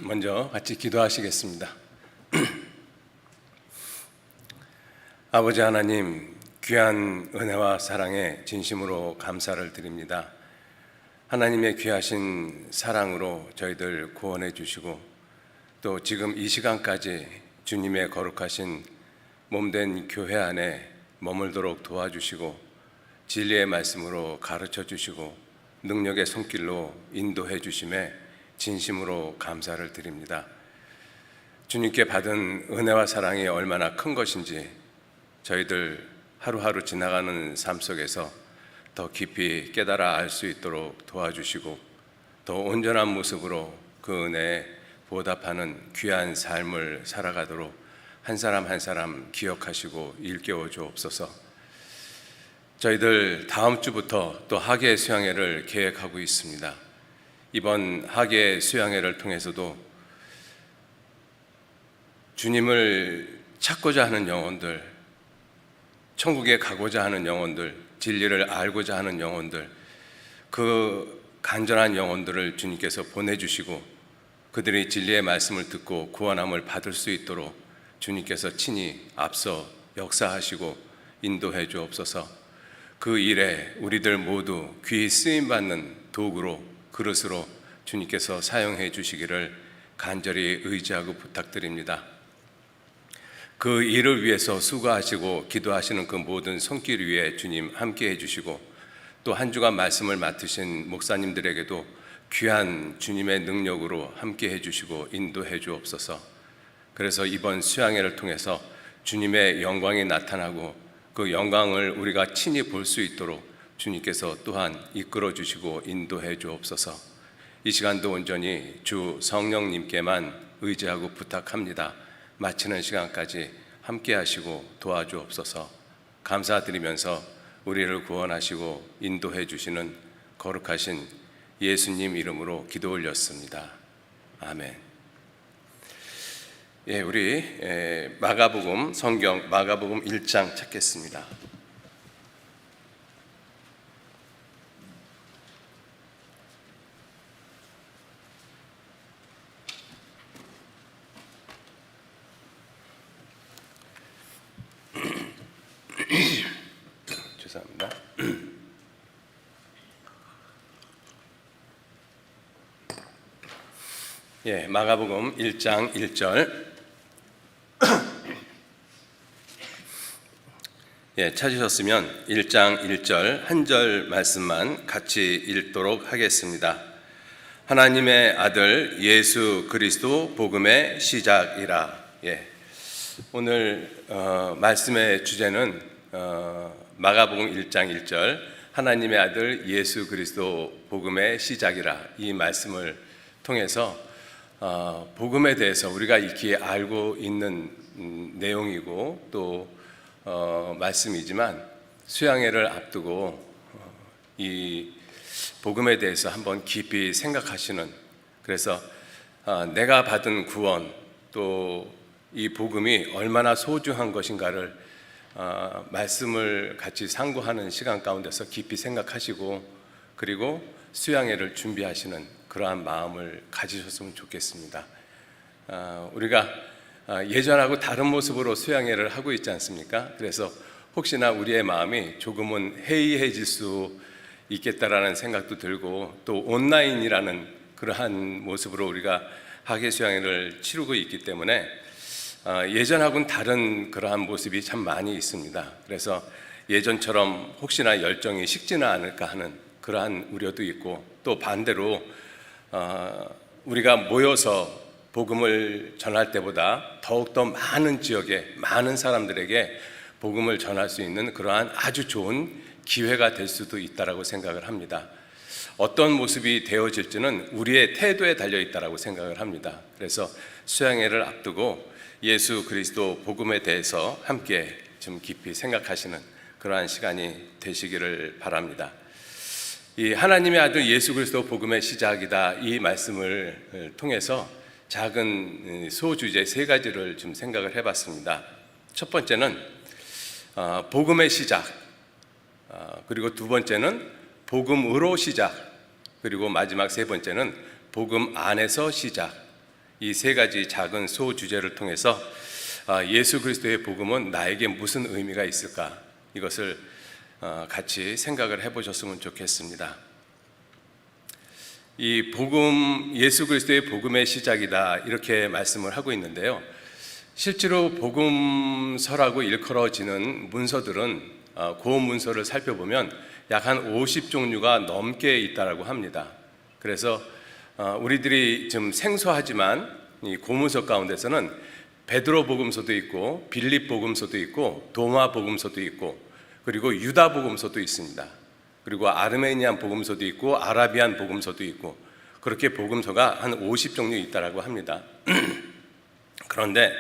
먼저 같이 기도하시겠습니다. 아버지 하나님, 귀한 은혜와 사랑에 진심으로 감사를 드립니다. 하나님의 귀하신 사랑으로 저희들 구원해 주시고 또 지금 이 시간까지 주님의 거룩하신 몸된 교회 안에 머물도록 도와주시고 진리의 말씀으로 가르쳐 주시고 능력의 손길로 인도해 주심에 진심으로 감사를 드립니다. 주님께 받은 은혜와 사랑이 얼마나 큰 것인지 저희들 하루하루 지나가는 삶 속에서 더 깊이 깨달아 알 수 있도록 도와주시고 더 온전한 모습으로 그 은혜에 보답하는 귀한 삶을 살아가도록 한 사람 한 사람 기억하시고 일깨워 주옵소서. 저희들 다음 주부터 또 학예 수양회를 계획하고 있습니다. 이번 학예 수양회를 통해서도 주님을 찾고자 하는 영혼들, 천국에 가고자 하는 영혼들, 진리를 알고자 하는 영혼들, 그 간절한 영혼들을 주님께서 보내주시고 그들이 진리의 말씀을 듣고 구원함을 받을 수 있도록 주님께서 친히 앞서 역사하시고 인도해 주옵소서. 그 일에 우리들 모두 귀히 쓰임받는 도구로, 그릇으로 주님께서 사용해 주시기를 간절히 의지하고 부탁드립니다. 그 일을 위해서 수고하시고 기도하시는 그 모든 손길 위에 주님 함께 해주시고 또 한 주간 말씀을 맡으신 목사님들에게도 귀한 주님의 능력으로 함께 해주시고 인도해 주옵소서. 그래서 이번 수양회를 통해서 주님의 영광이 나타나고 그 영광을 우리가 친히 볼 수 있도록 주님께서 또한 이끌어 주시고 인도해 주옵소서. 이 시간도 온전히 주 성령님께만 의지하고 부탁합니다. 마치는 시간까지 함께 하시고 도와주옵소서. 감사드리면서 우리를 구원하시고 인도해 주시는 거룩하신 예수님 이름으로 기도 올렸습니다. 아멘. 우리 마가복음 성경 마가복음 1장 찾겠습니다. 죄송합니다. 마가복음 1장 1절. 찾으셨으면 1장 1절 한 절 말씀만 같이 읽도록 하겠습니다. 하나님의 아들 예수 그리스도 복음의 시작이라. 오늘 말씀의 주제는 마가복음 1장 1절 하나님의 아들 예수 그리스도 복음의 시작이라, 이 말씀을 통해서 복음에 대해서 우리가 익히 알고 있는 내용이고 또 말씀이지만 수양회를 앞두고 이 복음에 대해서 한번 깊이 생각하시는, 그래서 내가 받은 구원 또 이 복음이 얼마나 소중한 것인가를 말씀을 같이 상고하는 시간 가운데서 깊이 생각하시고 그리고 수양회를 준비하시는 그러한 마음을 가지셨으면 좋겠습니다. 우리가 예전하고 다른 모습으로 수양회를 하고 있지 않습니까? 그래서 혹시나 우리의 마음이 조금은 해이해질 수 있겠다라는 생각도 들고 또 온라인이라는 그러한 모습으로 우리가 학예 수양회를 치르고 있기 때문에 예전하고는 다른 그러한 모습이 참 많이 있습니다. 그래서 예전처럼 혹시나 열정이 식지는 않을까 하는 그러한 우려도 있고 또 반대로 우리가 모여서 복음을 전할 때보다 더욱더 많은 지역에 많은 사람들에게 복음을 전할 수 있는 그러한 아주 좋은 기회가 될 수도 있다라고 생각을 합니다. 어떤 모습이 되어질지는 우리의 태도에 달려 있다라고 생각을 합니다. 그래서 수양회를 앞두고 예수 그리스도 복음에 대해서 함께 좀 깊이 생각하시는 그러한 시간이 되시기를 바랍니다. 이 하나님의 아들 예수 그리스도 복음의 시작이다, 이 말씀을 통해서 작은 소주제 세 가지를 좀 생각을 해봤습니다. 첫 번째는 복음의 시작, 그리고 두 번째는 복음으로 시작, 그리고 마지막 세 번째는 복음 안에서 시작, 이 세 가지 작은 소주제를 통해서 예수 그리스도의 복음은 나에게 무슨 의미가 있을까, 이것을 같이 생각을 해보셨으면 좋겠습니다. 이 복음, 예수 그리스도의 복음의 시작이다, 이렇게 말씀을 하고 있는데요. 실제로 복음서라고 일컬어지는 문서들은 고음 문서를 살펴보면 약 한 50종류가 넘게 있다라고 합니다. 그래서 우리들이 좀 생소하지만 이 고문서 가운데서는 베드로 복음서도 있고 빌립 복음서도 있고 도마 복음서도 있고 그리고 유다 복음서도 있습니다. 그리고 아르메니안 복음서도 있고 아라비안 복음서도 있고 그렇게 복음서가 한 50종류 있다라고 합니다. 그런데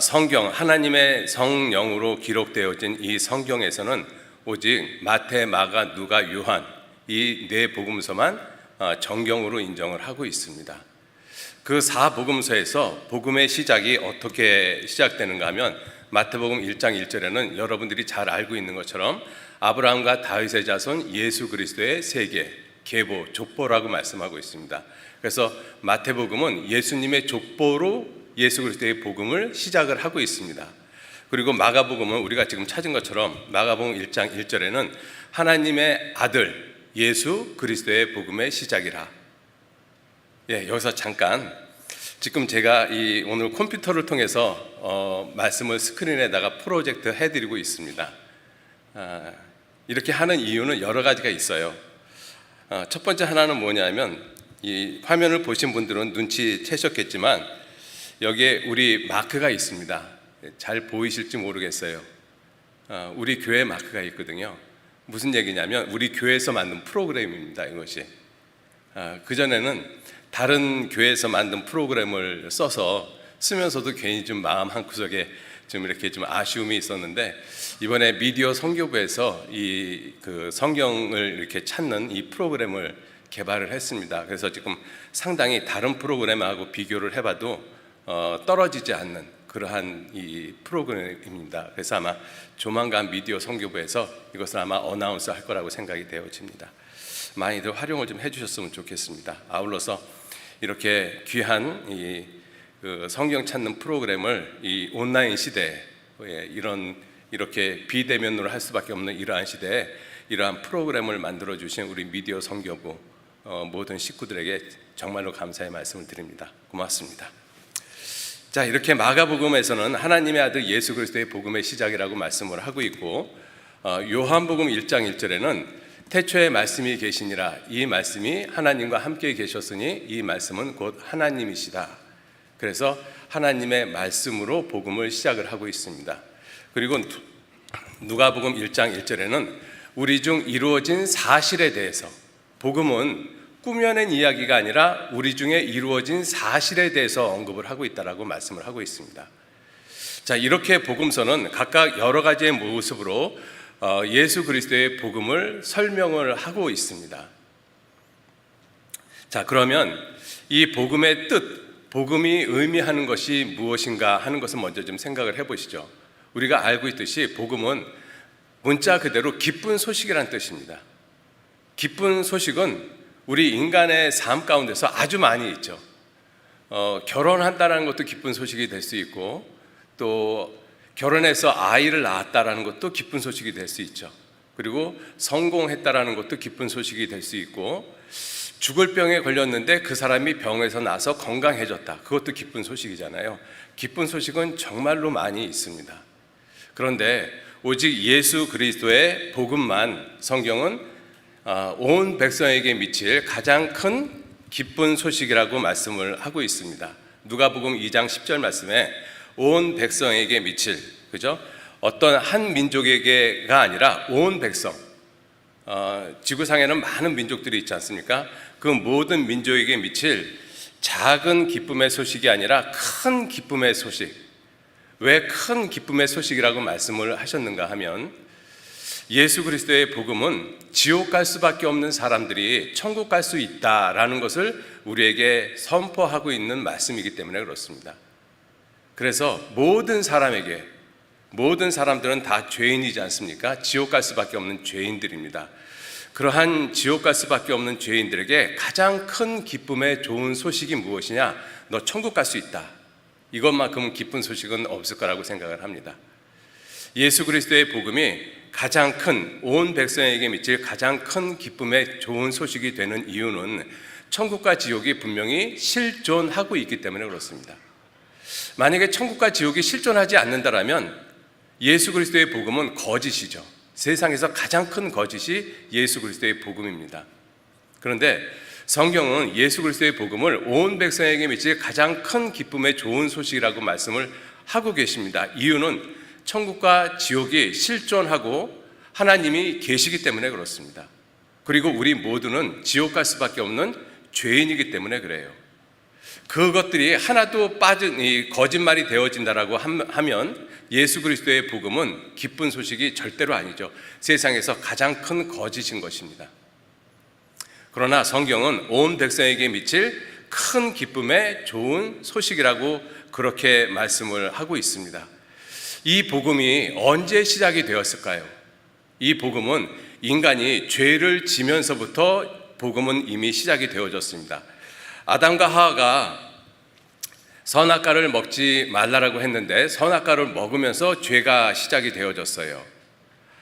성경, 하나님의 성령으로 기록되어진 이 성경에서는 오직 마태, 마가, 누가, 요한 이 네 복음서만 정경으로 인정을 하고 있습니다. 그 4복음서에서 복음의 시작이 어떻게 시작되는가 하면 마태복음 1장 1절에는 여러분들이 잘 알고 있는 것처럼 아브라함과 다윗의 자손 예수 그리스도의 세계, 계보, 족보라고 말씀하고 있습니다. 그래서 마태복음은 예수님의 족보로 예수 그리스도의 복음을 시작을 하고 있습니다. 그리고 마가복음은 우리가 지금 찾은 것처럼 마가복음 1장 1절에는 하나님의 아들 예수 그리스도의 복음의 시작이라. 여기서 잠깐, 지금 제가 오늘 컴퓨터를 통해서 말씀을 스크린에다가 프로젝트 해드리고 있습니다. 이렇게 하는 이유는 여러 가지가 있어요. 첫 번째 하나는 뭐냐면 이 화면을 보신 분들은 눈치채셨겠지만 여기에 우리 마크가 있습니다. 잘 보이실지 모르겠어요. 우리 교회 마크가 있거든요. 무슨 얘기냐면 우리 교회에서 만든 프로그램입니다. 이것이 그전에는 다른 교회에서 만든 프로그램을 써서 쓰면서도 괜히 좀 마음 한구석에 좀 이렇게 좀 아쉬움이 있었는데 이번에 미디어 선교부에서 그 성경을 이렇게 찾는 이 프로그램을 개발을 했습니다. 그래서 지금 상당히 다른 프로그램하고 비교를 해봐도 떨어지지 않는 그러한 이 프로그램입니다. 그래서 아마 조만간 미디어 선교부에서 이것을 아마 어나운스 할 거라고 생각이 되어집니다. 많이들 활용을 좀 해주셨으면 좋겠습니다. 아울러서 이렇게 귀한 그 성경 찾는 프로그램을 이 온라인 시대에 이렇게 비대면으로 할 수밖에 없는 이러한 시대에 이러한 프로그램을 만들어 주신 우리 미디어 선교부 모든 식구들에게 정말로 감사의 말씀을 드립니다. 고맙습니다. 자, 이렇게 마가복음에서는 하나님의 아들 예수 그리스도의 복음의 시작이라고 말씀을 하고 있고 요한복음 1장 1절에는 태초에 말씀이 계시니라, 이 말씀이 하나님과 함께 계셨으니 이 말씀은 곧 하나님이시다. 그래서 하나님의 말씀으로 복음을 시작을 하고 있습니다. 그리고 누가복음 1장 1절에는 우리 중 이루어진 사실에 대해서, 복음은 꾸며낸 이야기가 아니라 우리 중에 이루어진 사실에 대해서 언급을 하고 있다라고 말씀을 하고 있습니다. 자, 이렇게 복음서는 각각 여러 가지의 모습으로 예수 그리스도의 복음을 설명을 하고 있습니다. 자, 그러면 이 복음의 뜻, 복음이 의미하는 것이 무엇인가 하는 것을 먼저 좀 생각을 해보시죠. 우리가 알고 있듯이 복음은 문자 그대로 기쁜 소식이란 뜻입니다. 기쁜 소식은 우리 인간의 삶 가운데서 아주 많이 있죠. 결혼한다는 것도 기쁜 소식이 될 수 있고, 또 결혼해서 아이를 낳았다라는 것도 기쁜 소식이 될 수 있죠. 그리고 성공했다라는 것도 기쁜 소식이 될 수 있고, 죽을 병에 걸렸는데 그 사람이 병에서 나서 건강해졌다, 그것도 기쁜 소식이잖아요. 기쁜 소식은 정말로 많이 있습니다. 그런데 오직 예수 그리스도의 복음만 성경은 온 백성에게 미칠 가장 큰 기쁜 소식이라고 말씀을 하고 있습니다. 누가복음 2장 10절 말씀에 온 백성에게 미칠, 그죠? 어떤 한 민족에게가 아니라 온 백성, 지구상에는 많은 민족들이 있지 않습니까? 그 모든 민족에게 미칠 작은 기쁨의 소식이 아니라 큰 기쁨의 소식. 왜 큰 기쁨의 소식이라고 말씀을 하셨는가 하면 예수 그리스도의 복음은 지옥 갈 수밖에 없는 사람들이 천국 갈 수 있다라는 것을 우리에게 선포하고 있는 말씀이기 때문에 그렇습니다. 그래서 모든 사람들은 다 죄인이지 않습니까? 지옥 갈 수밖에 없는 죄인들입니다. 그러한 지옥 갈 수밖에 없는 죄인들에게 가장 큰 기쁨의 좋은 소식이 무엇이냐? 너 천국 갈 수 있다. 이것만큼 기쁜 소식은 없을 거라고 생각을 합니다. 예수 그리스도의 복음이 가장 큰, 온 백성에게 미칠 가장 큰 기쁨의 좋은 소식이 되는 이유는 천국과 지옥이 분명히 실존하고 있기 때문에 그렇습니다. 만약에 천국과 지옥이 실존하지 않는다면 예수 그리스도의 복음은 거짓이죠. 세상에서 가장 큰 거짓이 예수 그리스도의 복음입니다. 그런데 성경은 예수 그리스도의 복음을 온 백성에게 미칠 가장 큰 기쁨의 좋은 소식이라고 말씀을 하고 계십니다. 이유는 천국과 지옥이 실존하고 하나님이 계시기 때문에 그렇습니다. 그리고 우리 모두는 지옥 갈 수밖에 없는 죄인이기 때문에 그래요. 그것들이 하나도 빠진 이 거짓말이 되어진다라고 하면 예수 그리스도의 복음은 기쁜 소식이 절대로 아니죠. 세상에서 가장 큰 거짓인 것입니다. 그러나 성경은 온 백성에게 미칠 큰 기쁨의 좋은 소식이라고 그렇게 말씀을 하고 있습니다. 이 복음이 언제 시작이 되었을까요? 이 복음은 인간이 죄를 지면서부터 복음은 이미 시작이 되어졌습니다. 아담과 하와가 선악과를 먹지 말라라고 했는데 선악과를 먹으면서 죄가 시작이 되어졌어요.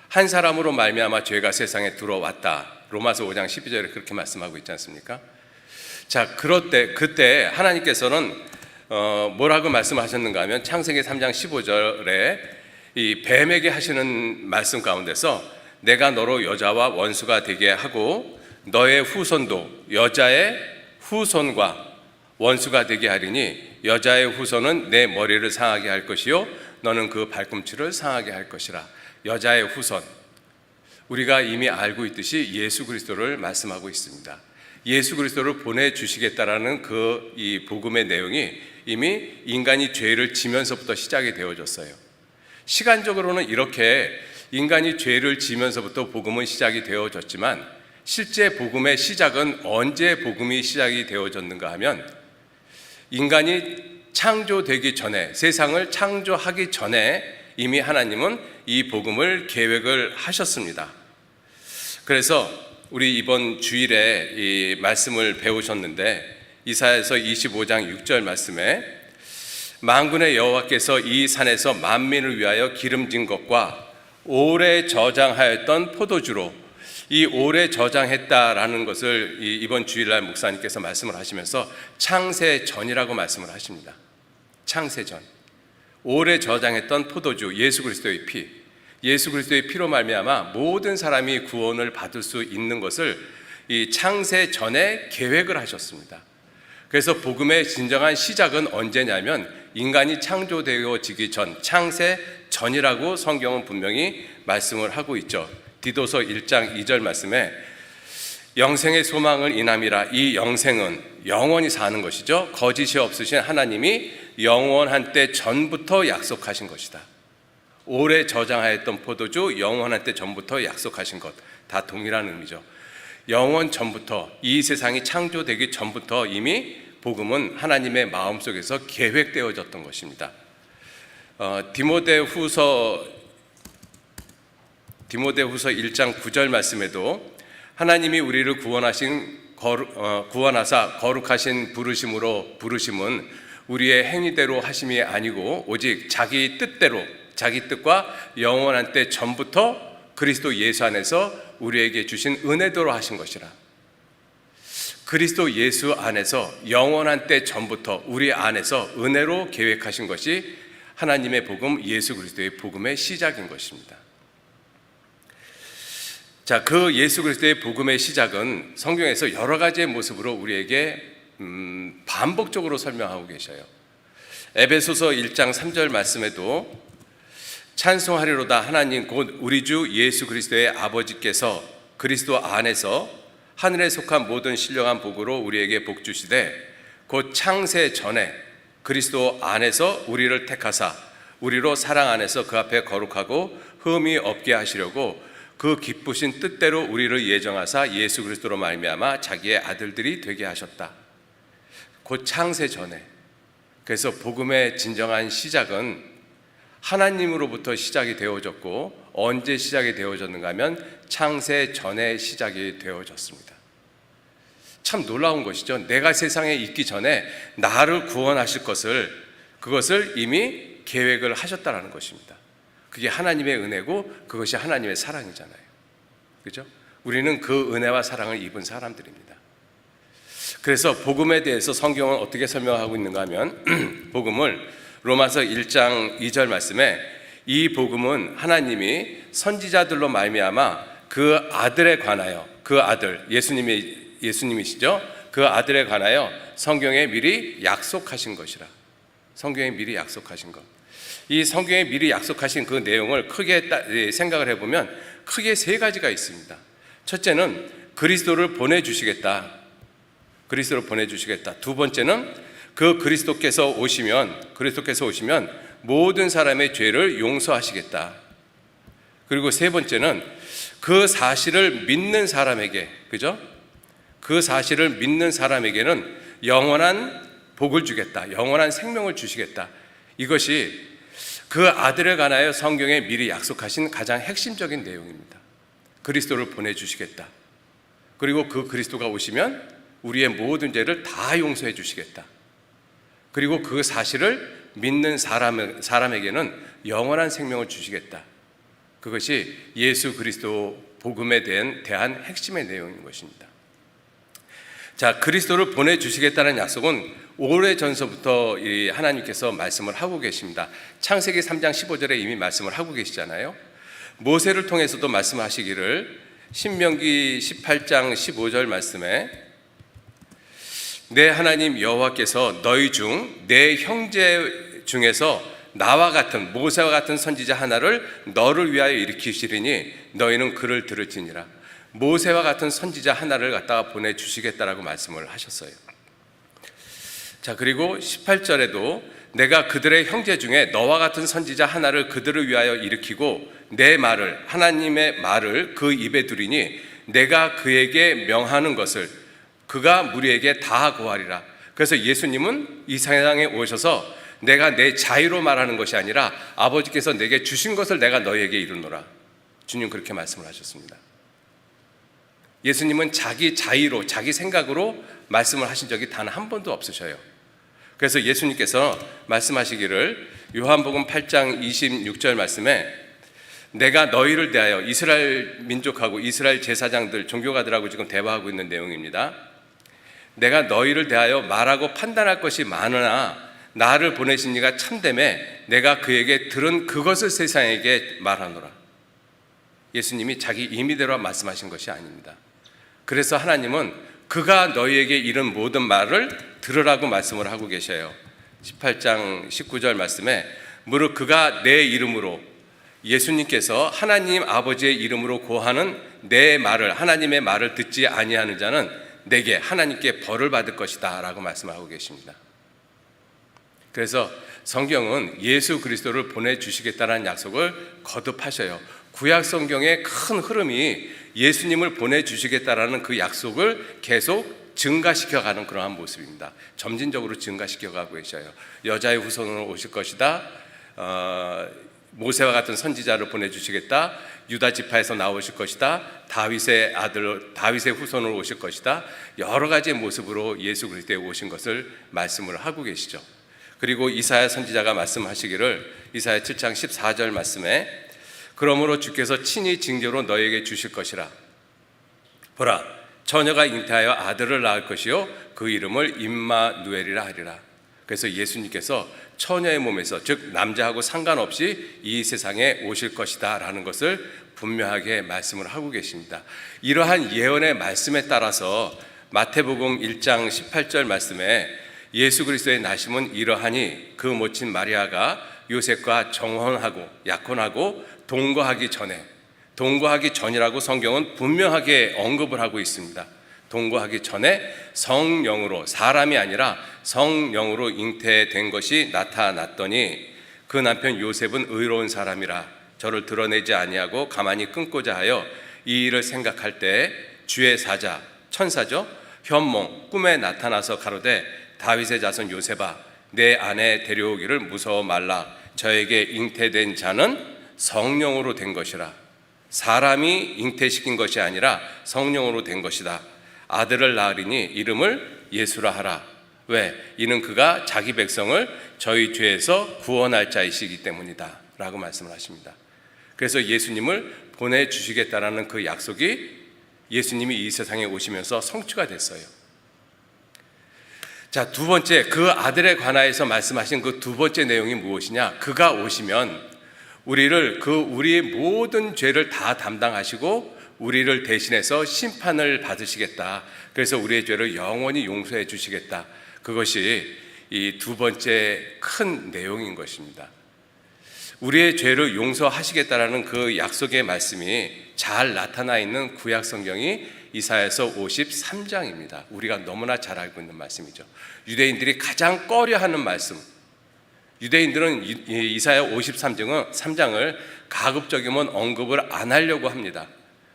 한 사람으로 말미암아 죄가 세상에 들어왔다. 로마서 5장 12절에 그렇게 말씀하고 있지 않습니까? 자, 그때 하나님께서는 뭐라고 말씀하셨는가 하면 창세기 3장 15절에 이 뱀에게 하시는 말씀 가운데서 내가 너로 여자와 원수가 되게 하고 너의 후손도 여자의 후손과 원수가 되게 하리니 여자의 후손은 내 머리를 상하게 할 것이요 너는 그 발꿈치를 상하게 할 것이라. 여자의 후손, 우리가 이미 알고 있듯이 예수 그리스도를 말씀하고 있습니다. 예수 그리스도를 보내주시겠다라는 이 복음의 내용이 이미 인간이 죄를 지면서부터 시작이 되어졌어요. 시간적으로는 이렇게 인간이 죄를 지면서부터 복음은 시작이 되어졌지만 실제 복음의 시작은 언제 복음이 시작이 되어졌는가 하면 인간이 창조되기 전에, 세상을 창조하기 전에 이미 하나님은 이 복음을 계획을 하셨습니다. 그래서 우리 이번 주일에 이 말씀을 배우셨는데 이사야서 25장 6절 말씀에 만군의 여호와께서 이 산에서 만민을 위하여 기름진 것과 오래 저장하였던 포도주로, 이 오래 저장했다라는 것을 이번 주일날 목사님께서 말씀을 하시면서 창세전이라고 말씀을 하십니다. 창세전, 오래 저장했던 포도주, 예수 그리스도의 피, 예수 그리스도의 피로 말미암아 모든 사람이 구원을 받을 수 있는 것을 이 창세전에 계획을 하셨습니다. 그래서 복음의 진정한 시작은 언제냐면 인간이 창조되어지기 전, 창세전이라고 성경은 분명히 말씀을 하고 있죠. 디도서 1장 2절 말씀에 영생의 소망을 인함이라. 이 영생은 영원히 사는 것이죠. 거짓이 없으신 하나님이 영원한 때 전부터 약속하신 것이다. 오래 저장하였던 포도주, 영원한 때 전부터 약속하신 것, 다 동일한 의미죠. 영원 전부터, 이 세상이 창조되기 전부터 이미 복음은 하나님의 마음속에서 계획되어졌던 것입니다. 디모데후서 1장 9절 말씀에도 하나님이 우리를 구원하사 거룩하신 부르심으로 부르심은 우리의 행위대로 하심이 아니고 오직 자기 뜻대로, 자기 뜻과 영원한 때 전부터 그리스도 예수 안에서 우리에게 주신 은혜대로 하신 것이라. 그리스도 예수 안에서 영원한 때 전부터 우리 안에서 은혜로 계획하신 것이 하나님의 복음, 예수 그리스도의 복음의 시작인 것입니다. 자, 그 예수 그리스도의 복음의 시작은 성경에서 여러 가지의 모습으로 우리에게 반복적으로 설명하고 계셔요. 에베소서 1장 3절 말씀에도 찬송하리로다 하나님 곧 우리 주 예수 그리스도의 아버지께서 그리스도 안에서 하늘에 속한 모든 신령한 복으로 우리에게 복 주시되 곧 창세 전에 그리스도 안에서 우리를 택하사 우리로 사랑 안에서 그 앞에 거룩하고 흠이 없게 하시려고 그 기쁘신 뜻대로 우리를 예정하사 예수 그리스도로 말미암아 자기의 아들들이 되게 하셨다. 곧 창세 전에. 그래서 복음의 진정한 시작은 하나님으로부터 시작이 되어졌고, 언제 시작이 되어졌는가 하면 창세 전에 시작이 되어졌습니다. 참 놀라운 것이죠. 내가 세상에 있기 전에 나를 구원하실 그것을 이미 계획을 하셨다라는 것입니다. 그게 하나님의 은혜고 그것이 하나님의 사랑이잖아요. 그죠? 우리는 그 은혜와 사랑을 입은 사람들입니다. 그래서 복음에 대해서 성경은 어떻게 설명하고 있는가 하면 복음을 로마서 1장 2절 말씀에 이 복음은 하나님이 선지자들로 말미암아 그 아들에 관하여, 그 아들 예수님이시죠? 그 아들에 관하여 성경에 미리 약속하신 것이라. 성경에 미리 약속하신 것. 이 성경에 미리 약속하신 그 내용을 크게 생각을 해보면 크게 세 가지가 있습니다. 첫째는 그리스도를 보내주시겠다. 그리스도를 보내주시겠다. 두 번째는 그 그리스도께서 오시면 모든 사람의 죄를 용서하시겠다. 그리고 세 번째는 그 사실을 믿는 사람에게, 그죠? 그 사실을 믿는 사람에게는 영원한 복을 주겠다. 영원한 생명을 주시겠다. 이것이 그 아들에 관하여 성경에 미리 약속하신 가장 핵심적인 내용입니다. 그리스도를 보내주시겠다. 그리고 그 그리스도가 오시면 우리의 모든 죄를 다 용서해 주시겠다. 그리고 그 사실을 믿는 사람에게는 영원한 생명을 주시겠다. 그것이 예수 그리스도 복음에 대한 핵심의 내용인 것입니다. 자, 그리스도를 보내주시겠다는 약속은 오래전서부터 하나님께서 말씀을 하고 계십니다. 창세기 3장 15절에 이미 말씀을 하고 계시잖아요. 모세를 통해서도 말씀하시기를 신명기 18장 15절 말씀에 내 하나님 여호와께서 너희 중 내 형제 중에서 나와 같은 모세와 같은 선지자 하나를 너를 위하여 일으키시리니 너희는 그를 들을지니라. 모세와 같은 선지자 하나를 갖다가 보내주시겠다라고 말씀을 하셨어요. 자, 그리고 18절에도 내가 그들의 형제 중에 너와 같은 선지자 하나를 그들을 위하여 일으키고 내 말을, 하나님의 말을 그 입에 두리니 내가 그에게 명하는 것을 그가 무리에게 다 고하리라. 그래서 예수님은 이 세상에 오셔서 내가 내 자유로 말하는 것이 아니라 아버지께서 내게 주신 것을 내가 너희에게 이루노라. 주님 그렇게 말씀을 하셨습니다. 예수님은 자기 자의로, 자기 생각으로 말씀을 하신 적이 단 한 번도 없으셔요. 그래서 예수님께서 말씀하시기를 요한복음 8장 26절 말씀에 내가 너희를 대하여 이스라엘 민족하고 이스라엘 제사장들, 종교가들하고 지금 대화하고 있는 내용입니다. 내가 너희를 대하여 말하고 판단할 것이 많으나 나를 보내신 이가 참되매 내가 그에게 들은 그것을 세상에게 말하노라. 예수님이 자기 임의대로 말씀하신 것이 아닙니다. 그래서 하나님은 그가 너희에게 이른 모든 말을 들으라고 말씀을 하고 계셔요. 18장 19절 말씀에 무릇 그가 내 이름으로, 예수님께서 하나님 아버지의 이름으로 고하는 내 말을, 하나님의 말을 듣지 아니하는 자는 내게 하나님께 벌을 받을 것이다 라고 말씀하고 계십니다. 그래서 성경은 예수 그리스도를 보내주시겠다는 약속을 거듭하셔요. 구약 성경의 큰 흐름이 예수님을 보내주시겠다라는 그 약속을 계속 증가시켜가는 그러한 모습입니다. 점진적으로 증가시켜가고 계셔요. 여자의 후손으로 오실 것이다. 모세와 같은 선지자를 보내주시겠다. 유다 지파에서 나오실 것이다. 다윗의 아들, 다윗의 후손으로 오실 것이다. 여러 가지의 모습으로 예수 그리스도에 오신 것을 말씀을 하고 계시죠. 그리고 이사야 선지자가 말씀하시기를 이사야 7장 14절 말씀에 그러므로 주께서 친히 징조로 너에게 주실 것이라. 보라, 처녀가 잉태하여 아들을 낳을 것이요 그 이름을 임마누엘이라 하리라. 그래서 예수님께서 처녀의 몸에서, 즉 남자하고 상관없이 이 세상에 오실 것이다 라는 것을 분명하게 말씀을 하고 계십니다. 이러한 예언의 말씀에 따라서 마태복음 1장 18절 말씀에 예수 그리스도의 나심은 이러하니 그 모친 마리아가 요셉과 정혼하고 약혼하고 동거하기 전이라고 성경은 분명하게 언급을 하고 있습니다. 동거하기 전에 성령으로, 사람이 아니라 성령으로 잉태된 것이 나타났더니 그 남편 요셉은 의로운 사람이라 저를 드러내지 아니하고 가만히 끊고자 하여 이 일을 생각할 때 주의 사자, 천사죠, 현몽 꿈에 나타나서 가로되 다윗의 자손 요셉아 내 아내 데려오기를 무서워 말라. 저에게 잉태된 자는 성령으로 된 것이라. 사람이 잉태시킨 것이 아니라 성령으로 된 것이다. 아들을 낳으리니 이름을 예수라 하라. 왜? 이는 그가 자기 백성을 저희 죄에서 구원할 자이시기 때문이다 라고 말씀을 하십니다. 그래서 예수님을 보내주시겠다라는 그 약속이 예수님이 이 세상에 오시면서 성취가 됐어요. 자, 두 번째, 그 아들에 관하여서 말씀하신 그 두 번째 내용이 무엇이냐? 그가 오시면 우리의 모든 죄를 다 담당하시고 우리를 대신해서 심판을 받으시겠다. 그래서 우리의 죄를 영원히 용서해 주시겠다. 그것이 이 두 번째 큰 내용인 것입니다. 우리의 죄를 용서하시겠다라는 그 약속의 말씀이 잘 나타나 있는 구약 성경이 이사야서 53장입니다. 우리가 너무나 잘 알고 있는 말씀이죠. 유대인들이 가장 꺼려하는 말씀. 유대인들은 이사야 53장을 가급적이면 언급을 안 하려고 합니다.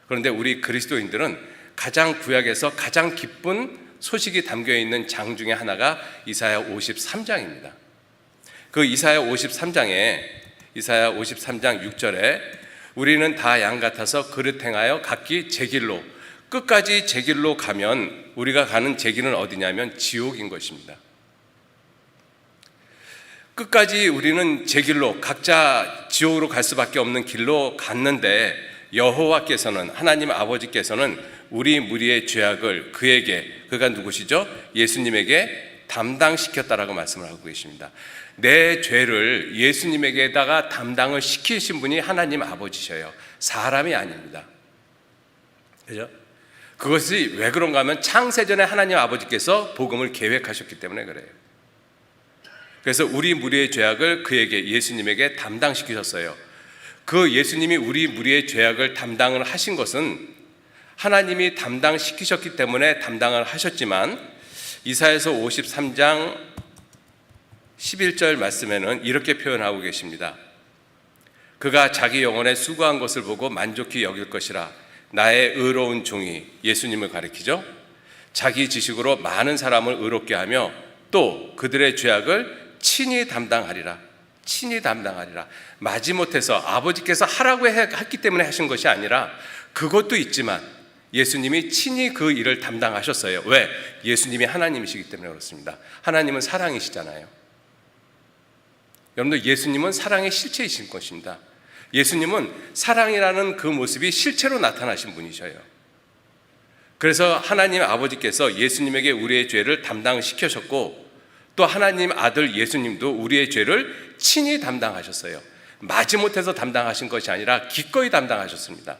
그런데 우리 그리스도인들은 가장 구약에서 가장 기쁜 소식이 담겨있는 장 중에 하나가 이사야 53장입니다. 그 이사야 53장 6절에 우리는 다 양 같아서 그릇 행하여 각기 제 길로, 끝까지 제 길로 가면 우리가 가는 제 길은 어디냐면 지옥인 것입니다. 끝까지 우리는 제 길로, 각자 지옥으로 갈 수밖에 없는 길로 갔는데 여호와께서는, 하나님 아버지께서는 우리 무리의 죄악을 그가 누구시죠? 예수님에게 담당시켰다라고 말씀을 하고 계십니다. 내 죄를 예수님에게다가 담당을 시키신 분이 하나님 아버지셔요. 사람이 아닙니다. 그죠? 그것이 왜 그런가 하면 창세전에 하나님 아버지께서 복음을 계획하셨기 때문에 그래요. 그래서 우리 무리의 죄악을 그에게, 예수님에게 담당시키셨어요. 그 예수님이 우리 무리의 죄악을 담당을 하신 것은 하나님이 담당시키셨기 때문에 담당을 하셨지만, 이사야서 53장 11절 말씀에는 이렇게 표현하고 계십니다. 그가 자기 영혼에 수고한 것을 보고 만족히 여길 것이라. 나의 의로운 종이, 예수님을 가리키죠. 자기 지식으로 많은 사람을 의롭게 하며 또 그들의 죄악을 친히 담당하리라. 마지못해서 아버지께서 하라고 했기 때문에 하신 것이 아니라, 그것도 있지만 예수님이 친히 그 일을 담당하셨어요. 왜? 예수님이 하나님이시기 때문에 그렇습니다. 하나님은 사랑이시잖아요. 여러분들, 예수님은 사랑의 실체이신 것입니다. 예수님은 사랑이라는 그 모습이 실체로 나타나신 분이셔요. 그래서 하나님 아버지께서 예수님에게 우리의 죄를 담당시키셨고, 또 하나님 아들 예수님도 우리의 죄를 친히 담당하셨어요. 마지못해서 담당하신 것이 아니라 기꺼이 담당하셨습니다.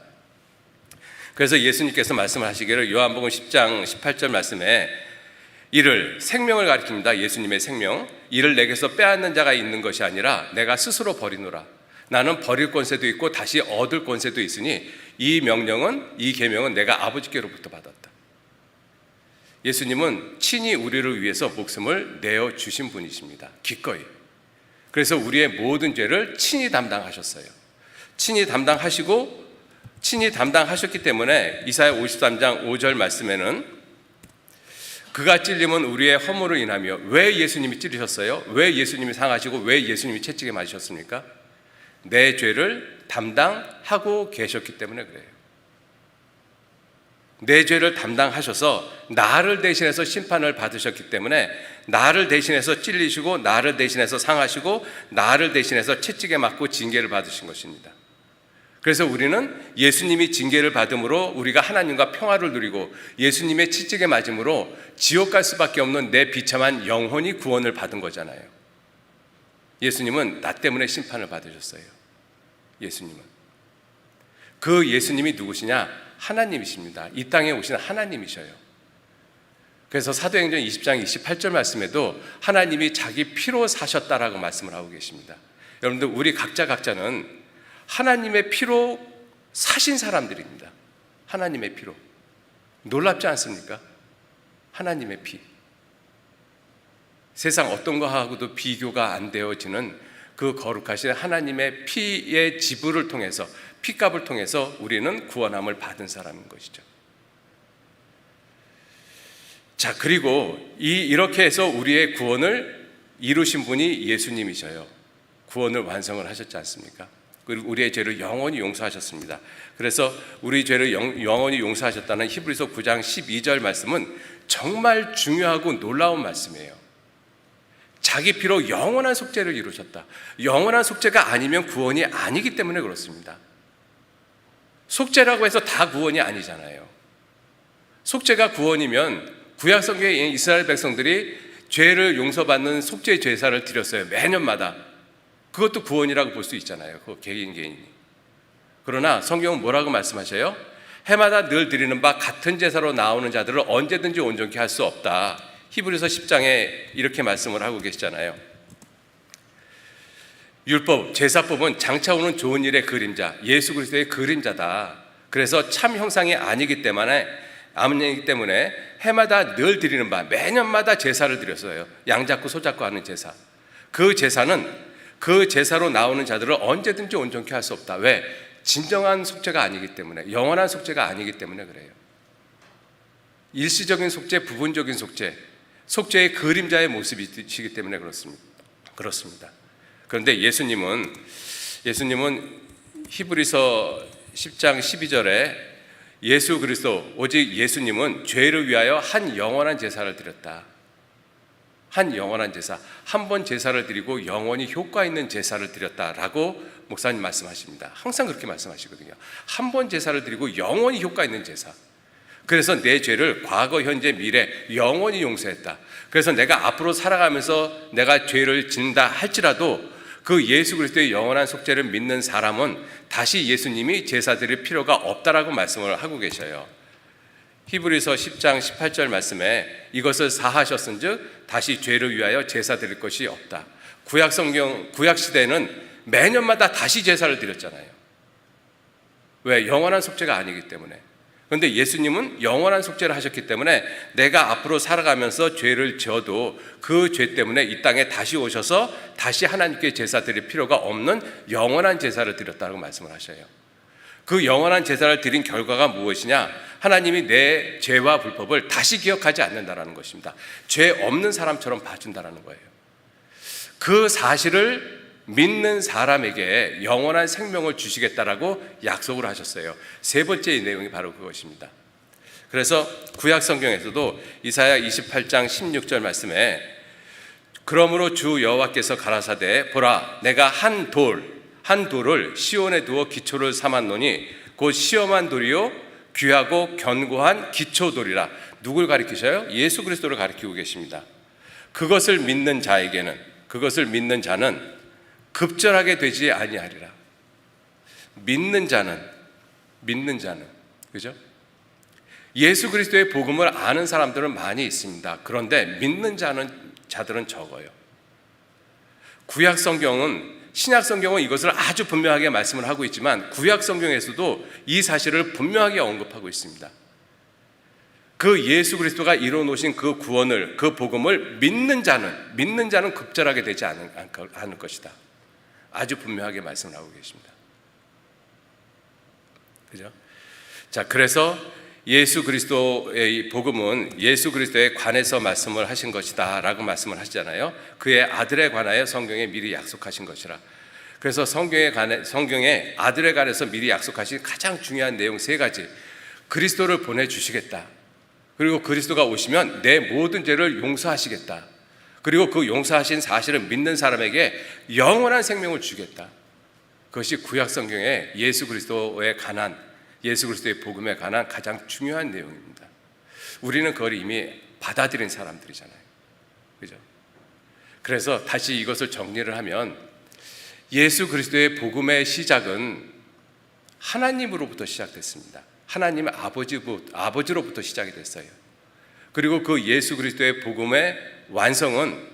그래서 예수님께서 말씀하시기를 요한복음 10장 18절 말씀에 이를, 생명을 가리킵니다. 예수님의 생명. 이를 내게서 빼앗는 자가 있는 것이 아니라 내가 스스로 버리노라. 나는 버릴 권세도 있고 다시 얻을 권세도 있으니 이 계명은 내가 아버지께로부터 받았다. 예수님은 친히 우리를 위해서 목숨을 내어주신 분이십니다. 기꺼이. 그래서 우리의 모든 죄를 친히 담당하셨어요. 친히 담당하셨기 때문에 이사야 53장 5절 말씀에는 그가 찔림은 우리의 허물을 인하며, 왜 예수님이 찔리셨어요? 왜 예수님이 상하시고 왜 예수님이 채찍에 맞으셨습니까? 내 죄를 담당하고 계셨기 때문에 그래요. 내 죄를 담당하셔서 나를 대신해서 심판을 받으셨기 때문에, 나를 대신해서 찔리시고 나를 대신해서 상하시고 나를 대신해서 채찍에 맞고 징계를 받으신 것입니다. 그래서 우리는 예수님이 징계를 받음으로 우리가 하나님과 평화를 누리고, 예수님의 채찍에 맞음으로 지옥 갈 수밖에 없는 내 비참한 영혼이 구원을 받은 거잖아요. 예수님은 나 때문에 심판을 받으셨어요. 그 예수님이 누구시냐? 하나님이십니다. 이 땅에 오신 하나님이셔요. 그래서 사도행전 20장 28절 말씀에도 하나님이 자기 피로 사셨다라고 말씀을 하고 계십니다. 여러분들, 우리 각자는 하나님의 피로 사신 사람들입니다. 하나님의 피로. 놀랍지 않습니까? 하나님의 피. 세상 어떤 거하고도 비교가 안 되어지는 그 거룩하신 하나님의 피의 지불을 통해서, 피값을 통해서 우리는 구원함을 받은 사람인 것이죠. 자, 그리고 이렇게 해서 우리의 구원을 이루신 분이 예수님이셔요. 구원을 완성을 하셨지 않습니까? 그리고 우리의 죄를 영원히 용서하셨습니다. 그래서 우리 죄를 영원히 용서하셨다는 히브리서 9장 12절 말씀은 정말 중요하고 놀라운 말씀이에요. 자기 피로 영원한 속죄를 이루셨다. 영원한 속죄가 아니면 구원이 아니기 때문에 그렇습니다. 속죄라고 해서 다 구원이 아니잖아요. 속죄가 구원이면 구약 성경에 이스라엘 백성들이 죄를 용서받는 속죄 제사를 드렸어요. 매년마다. 그것도 구원이라고 볼 수 있잖아요. 그 개인이. 그러나 성경은 뭐라고 말씀하셔요? 해마다 늘 드리는 바 같은 제사로 나오는 자들을 언제든지 온전케 할 수 없다. 히브리서 10장에 이렇게 말씀을 하고 계시잖아요. 율법, 제사법은 장차 오는 좋은 일의 그림자, 예수 그리스도의 그림자다. 그래서 참 형상이 아니기 때문에 해마다 늘 드리는 바, 매년마다 제사를 드렸어요. 양 잡고 소 잡고 하는 제사. 그 제사는 그 제사로 나오는 자들을 언제든지 온전케 할 수 없다. 왜? 진정한 속죄가 아니기 때문에, 영원한 속죄가 아니기 때문에 그래요. 일시적인 속죄, 부분적인 속죄, 속죄의 그림자의 모습이시기 때문에 그렇습니다. 그런데 예수님은 히브리서 10장 12절에 예수 그리스도, 오직 예수님은 죄를 위하여 한 영원한 제사를 드렸다. 한 영원한 제사, 한 번 제사를 드리고 영원히 효과 있는 제사를 드렸다라고 목사님 말씀하십니다. 항상 그렇게 말씀하시거든요. 한 번 제사를 드리고 영원히 효과 있는 제사. 그래서 내 죄를 과거, 현재, 미래 영원히 용서했다. 그래서 내가 앞으로 살아가면서 내가 죄를 짓는다 할지라도 그 예수 그리스도의 영원한 속죄를 믿는 사람은 다시 예수님이 제사 드릴 필요가 없다라고 말씀을 하고 계셔요. 히브리서 10장 18절 말씀에 이것을 사하셨은즉 다시 죄를 위하여 제사 드릴 것이 없다. 구약 시대에는 매년마다 다시 제사를 드렸잖아요. 왜? 영원한 속죄가 아니기 때문에. 그런데 예수님은 영원한 속죄를 하셨기 때문에 내가 앞으로 살아가면서 죄를 지어도 그 죄 때문에 이 땅에 다시 오셔서 다시 하나님께 제사 드릴 필요가 없는 영원한 제사를 드렸다고 말씀을 하셔요. 그 영원한 제사를 드린 결과가 무엇이냐? 하나님이 내 죄와 불법을 다시 기억하지 않는다라는 것입니다. 죄 없는 사람처럼 봐준다라는 거예요. 그 사실을 믿는 사람에게 영원한 생명을 주시겠다라고 약속을 하셨어요. 세 번째 내용이 바로 그것입니다. 그래서 구약 성경에서도 이사야 28장 16절 말씀에 그러므로 주 여호와께서 가라사대 보라 내가 한 돌을 시온에 두어 기초를 삼았노니 곧 시험한 돌이요 귀하고 견고한 기초돌이라. 누굴 가리키셔요? 예수 그리스도를 가리키고 계십니다. 그것을 믿는 자는 급절하게 되지 아니하리라. 믿는 자는 그죠? 예수 그리스도의 복음을 아는 사람들은 많이 있습니다. 그런데 믿는 자들은 적어요. 구약 성경은 신약 성경은 이것을 아주 분명하게 말씀을 하고 있지만 구약 성경에서도 이 사실을 분명하게 언급하고 있습니다. 그 예수 그리스도가 이루어 놓으신 그 구원을, 그 복음을 믿는 자는 급절하게 되지 않을 것이다. 아주 분명하게 말씀을 하고 계십니다. 그죠? 자, 그래서 예수 그리스도의 복음은 예수 그리스도에 관해서 말씀을 하신 것이다 라고 말씀을 하시잖아요. 그의 아들에 관하여 성경에 미리 약속하신 것이라. 그래서 성경에 아들에 관해서 미리 약속하신 가장 중요한 내용 세 가지. 그리스도를 보내주시겠다. 그리고 그리스도가 오시면 내 모든 죄를 용서하시겠다. 그리고 그 용서하신 사실을 믿는 사람에게 영원한 생명을 주겠다. 그것이 구약 성경에 예수 그리스도의 복음에 관한 가장 중요한 내용입니다. 우리는 그걸 이미 받아들인 사람들이잖아요. 그죠? 그래서 다시 이것을 정리를 하면 예수 그리스도의 복음의 시작은 하나님으로부터 시작됐습니다. 하나님 아버지로부터 시작이 됐어요. 그리고 그 예수 그리스도의 복음의 완성은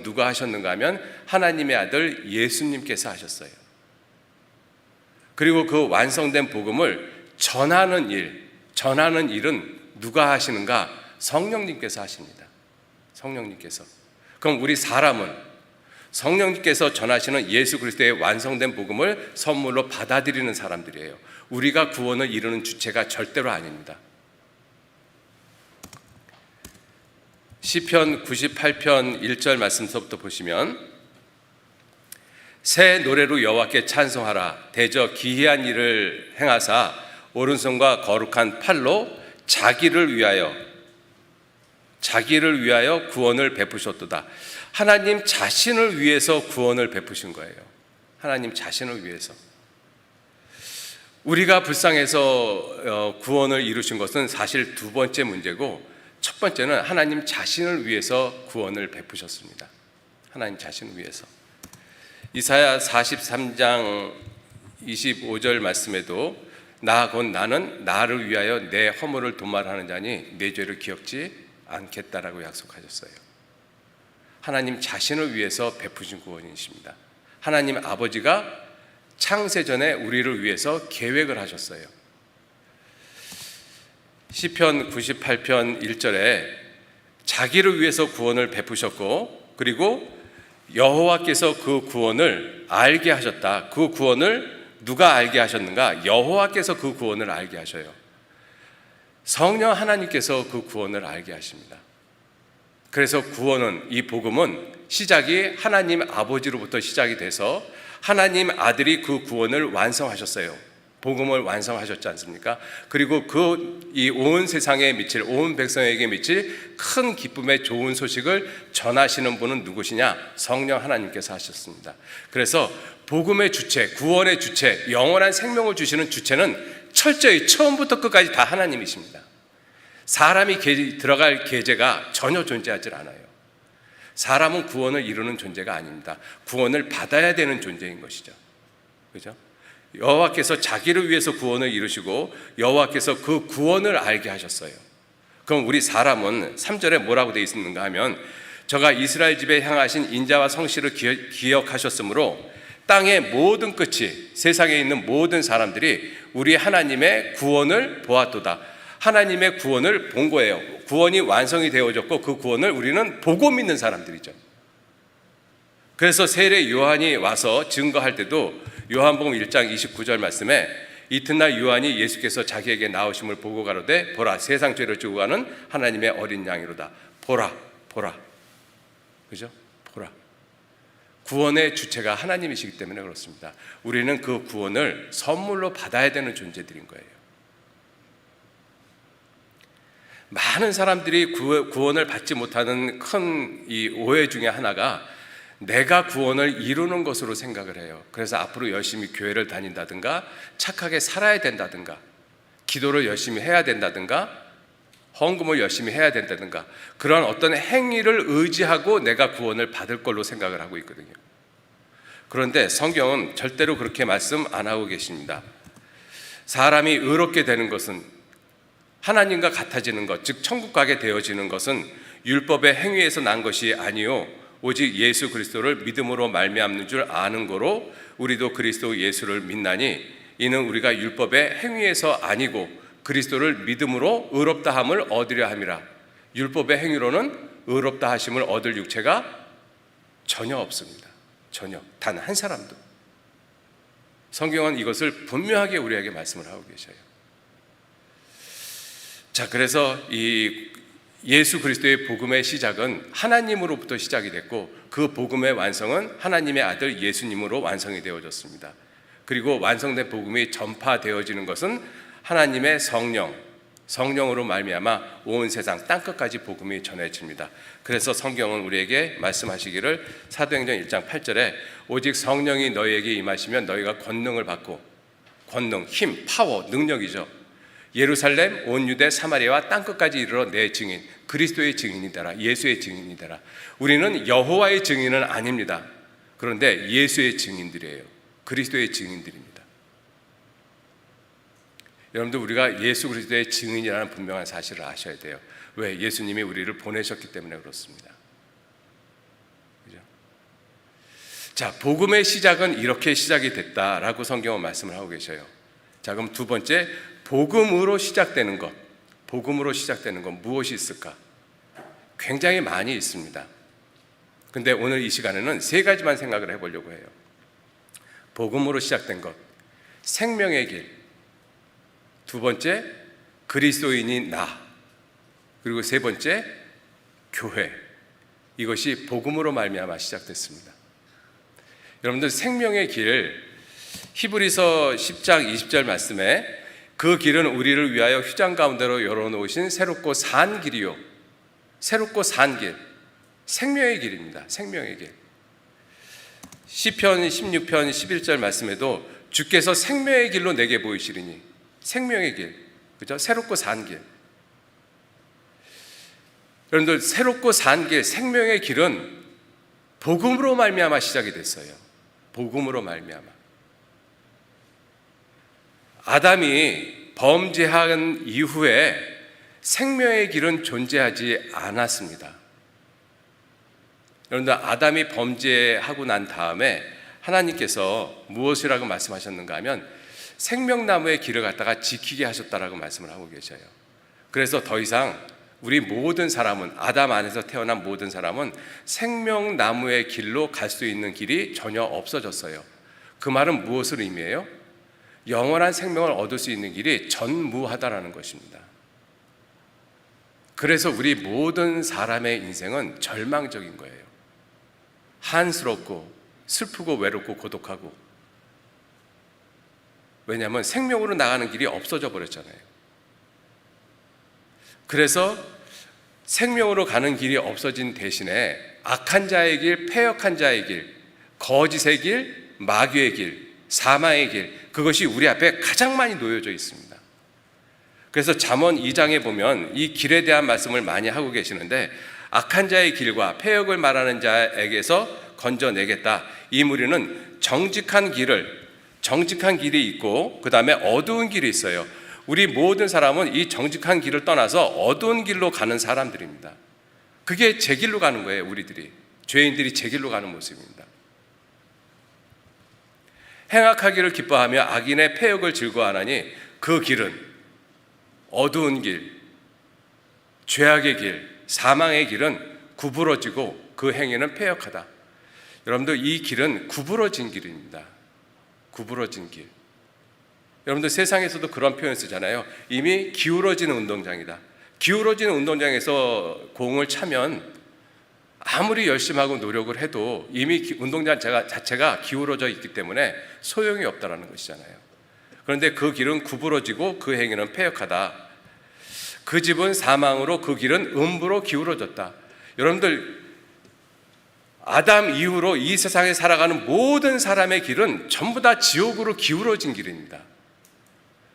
누가 하셨는가 하면 하나님의 아들 예수님께서 하셨어요. 그리고 그 완성된 복음을 전하는 일은 누가 하시는가? 성령님께서 하십니다. 성령님께서. 그럼 우리 사람은 성령님께서 전하시는 예수 그리스도의 완성된 복음을 선물로 받아들이는 사람들이에요. 우리가 구원을 이루는 주체가 절대로 아닙니다. 시편 98편 1절 말씀서부터 보시면 새 노래로 여호와께 찬송하라. 대저 기이한 일을 행하사 오른손과 거룩한 팔로 자기를 위하여 구원을 베푸셨도다. 하나님 자신을 위해서 구원을 베푸신 거예요. 하나님 자신을 위해서. 우리가 불쌍해서 구원을 이루신 것은 사실 두 번째 문제고, 첫 번째는 하나님 자신을 위해서 구원을 베푸셨습니다. 하나님 자신을 위해서. 이사야 43장 25절 말씀에도 나 곧 나는 나를 위하여 내 허물을 도말하는 자니 내 죄를 기억지 않겠다라고 약속하셨어요. 하나님 자신을 위해서 베푸신 구원이십니다. 하나님 아버지가 창세전에 우리를 위해서 계획을 하셨어요. 시편 98편 1절에 자기를 위해서 구원을 베푸셨고, 그리고 여호와께서 그 구원을 알게 하셨다. 그 구원을 누가 알게 하셨는가? 여호와께서 그 구원을 알게 하셔요. 성령 하나님께서 그 구원을 알게 하십니다. 그래서 구원은, 이 복음은 시작이 하나님 아버지로부터 시작이 돼서 하나님 아들이 그 구원을 완성하셨어요. 복음을 완성하셨지 않습니까? 그리고 이 온 세상에 미칠, 온 백성에게 미칠 큰 기쁨의 좋은 소식을 전하시는 분은 누구시냐? 성령 하나님께서 하셨습니다. 그래서 복음의 주체, 구원의 주체, 영원한 생명을 주시는 주체는 철저히 처음부터 끝까지 다 하나님이십니다. 사람이 들어갈 계제가 전혀 존재하지 않아요. 사람은 구원을 이루는 존재가 아닙니다. 구원을 받아야 되는 존재인 것이죠. 그죠? 여호와께서 자기를 위해서 구원을 이루시고 여호와께서 그 구원을 알게 하셨어요. 그럼 우리 사람은 3절에 뭐라고 되어 있는가 하면, 저가 이스라엘 집에 향하신 인자와 성실을 기억하셨으므로 땅의 모든 끝이, 세상에 있는 모든 사람들이 우리 하나님의 구원을 보았도다. 하나님의 구원을 본 거예요. 구원이 완성이 되어졌고 그 구원을 우리는 보고 믿는 사람들이죠. 그래서 세례 요한이 와서 증거할 때도 요한복음 1장 29절 말씀에 이튿날 요한이 예수께서 자기에게 나오심을 보고 가로되 보라 세상 죄를 지고 가는 하나님의 어린 양이로다. 보라. 그죠? 보라. 구원의 주체가 하나님이시기 때문에 그렇습니다. 우리는 그 구원을 선물로 받아야 되는 존재들인 거예요. 많은 사람들이 구원을 받지 못하는 큰 이 오해 중에 하나가 내가 구원을 이루는 것으로 생각을 해요. 그래서 앞으로 열심히 교회를 다닌다든가 착하게 살아야 된다든가 기도를 열심히 해야 된다든가 헌금을 열심히 해야 된다든가 그런 어떤 행위를 의지하고 내가 구원을 받을 걸로 생각을 하고 있거든요. 그런데 성경은 절대로 그렇게 말씀 안 하고 계십니다. 사람이 의롭게 되는 것은, 하나님과 같아지는 것, 즉 천국 가게 되어지는 것은 율법의 행위에서 난 것이 아니요 오직 예수 그리스도를 믿음으로 말미암는 줄 아는 거로 우리도 그리스도 예수를 믿나니 이는 우리가 율법의 행위에서 아니고 그리스도를 믿음으로 의롭다 함을 얻으려 함이라. 율법의 행위로는 의롭다 하심을 얻을 육체가 전혀 없습니다. 전혀. 단 한 사람도. 성경은 이것을 분명하게 우리에게 말씀을 하고 계셔요. 자, 그래서 이 예수 그리스도의 복음의 시작은 하나님으로부터 시작이 됐고 그 복음의 완성은 하나님의 아들 예수님으로 완성이 되어졌습니다. 그리고 완성된 복음이 전파되어지는 것은 하나님의 성령으로 말미암아 온 세상 땅끝까지 복음이 전해집니다. 그래서 성경은 우리에게 말씀하시기를 사도행전 1장 8절에 오직 성령이 너희에게 임하시면 너희가 권능을 받고, 권능, 힘, 파워, 능력이죠. 예루살렘, 온 유대, 사마리아와 땅끝까지 이르러 내 증인, 그리스도의 증인이 되라, 예수의 증인이 되라. 우리는 여호와의 증인은 아닙니다. 그런데 예수의 증인들이에요. 그리스도의 증인들입니다. 여러분들 우리가 예수 그리스도의 증인이라는 분명한 사실을 아셔야 돼요. 왜? 예수님이 우리를 보내셨기 때문에 그렇습니다. 그죠? 자, 복음의 시작은 이렇게 시작이 됐다라고 성경은 말씀을 하고 계셔요. 자, 그럼 두 번째, 복음으로 시작되는 것. 복음으로 시작되는 것 무엇이 있을까? 굉장히 많이 있습니다. 근데 오늘 이 시간에는 세 가지만 생각을 해보려고 해요. 복음으로 시작된 것, 생명의 길. 두 번째, 그리스도인이 나. 그리고 세 번째, 교회. 이것이 복음으로 말미암아 시작됐습니다. 여러분들 생명의 길, 히브리서 10장 20절 말씀에 그 길은 우리를 위하여 휘장 가운데로 열어놓으신 새롭고 산 길이요, 새롭고 산 길, 생명의 길입니다. 생명의 길. 시편 16편 11절 말씀에도 주께서 생명의 길로 내게 보이시리니, 생명의 길, 그죠? 새롭고 산 길. 여러분들, 새롭고 산 길, 생명의 길은 복음으로 말미암아 시작이 됐어요. 복음으로 말미암아. 아담이 범죄한 이후에 생명의 길은 존재하지 않았습니다. 여러분들, 아담이 범죄하고 난 다음에 하나님께서 무엇이라고 말씀하셨는가 하면 생명나무의 길을 갖다가 지키게 하셨다라고 말씀을 하고 계셔요. 그래서 더 이상 우리 모든 사람은, 아담 안에서 태어난 모든 사람은 생명나무의 길로 갈 수 있는 길이 전혀 없어졌어요. 그 말은 무엇을 의미해요? 영원한 생명을 얻을 수 있는 길이 전무하다라는 것입니다. 그래서 우리 모든 사람의 인생은 절망적인 거예요. 한스럽고 슬프고 외롭고 고독하고. 왜냐하면 생명으로 나가는 길이 없어져 버렸잖아요. 그래서 생명으로 가는 길이 없어진 대신에 악한 자의 길, 패역한 자의 길, 거짓의 길, 마귀의 길, 사망의 길, 그것이 우리 앞에 가장 많이 놓여져 있습니다. 그래서 잠언 2장에 보면 이 길에 대한 말씀을 많이 하고 계시는데, 악한 자의 길과 패역을 말하는 자에게서 건져내겠다. 이 무리는 정직한 길이 있고 그 다음에 어두운 길이 있어요. 우리 모든 사람은 이 정직한 길을 떠나서 어두운 길로 가는 사람들입니다. 그게 제 길로 가는 거예요. 우리들이, 죄인들이 제 길로 가는 모습입니다. 행악하기를 기뻐하며 악인의 패역을 즐거워하나니 그 길은 어두운 길, 죄악의 길, 사망의 길은 구부러지고 그 행위는 패역하다. 여러분들, 이 길은 구부러진 길입니다. 구부러진 길. 여러분들, 세상에서도 그런 표현 쓰잖아요. 이미 기울어지는 운동장이다. 기울어지는 운동장에서 공을 차면 아무리 열심히 하고 노력을 해도 이미 운동장 자체가 기울어져 있기 때문에 소용이 없다라는 것이잖아요. 그런데 그 길은 구부러지고 그 행위는 패역하다. 그 집은 사망으로, 그 길은 음부로 기울어졌다. 여러분들, 아담 이후로 이 세상에 살아가는 모든 사람의 길은 전부 다 지옥으로 기울어진 길입니다.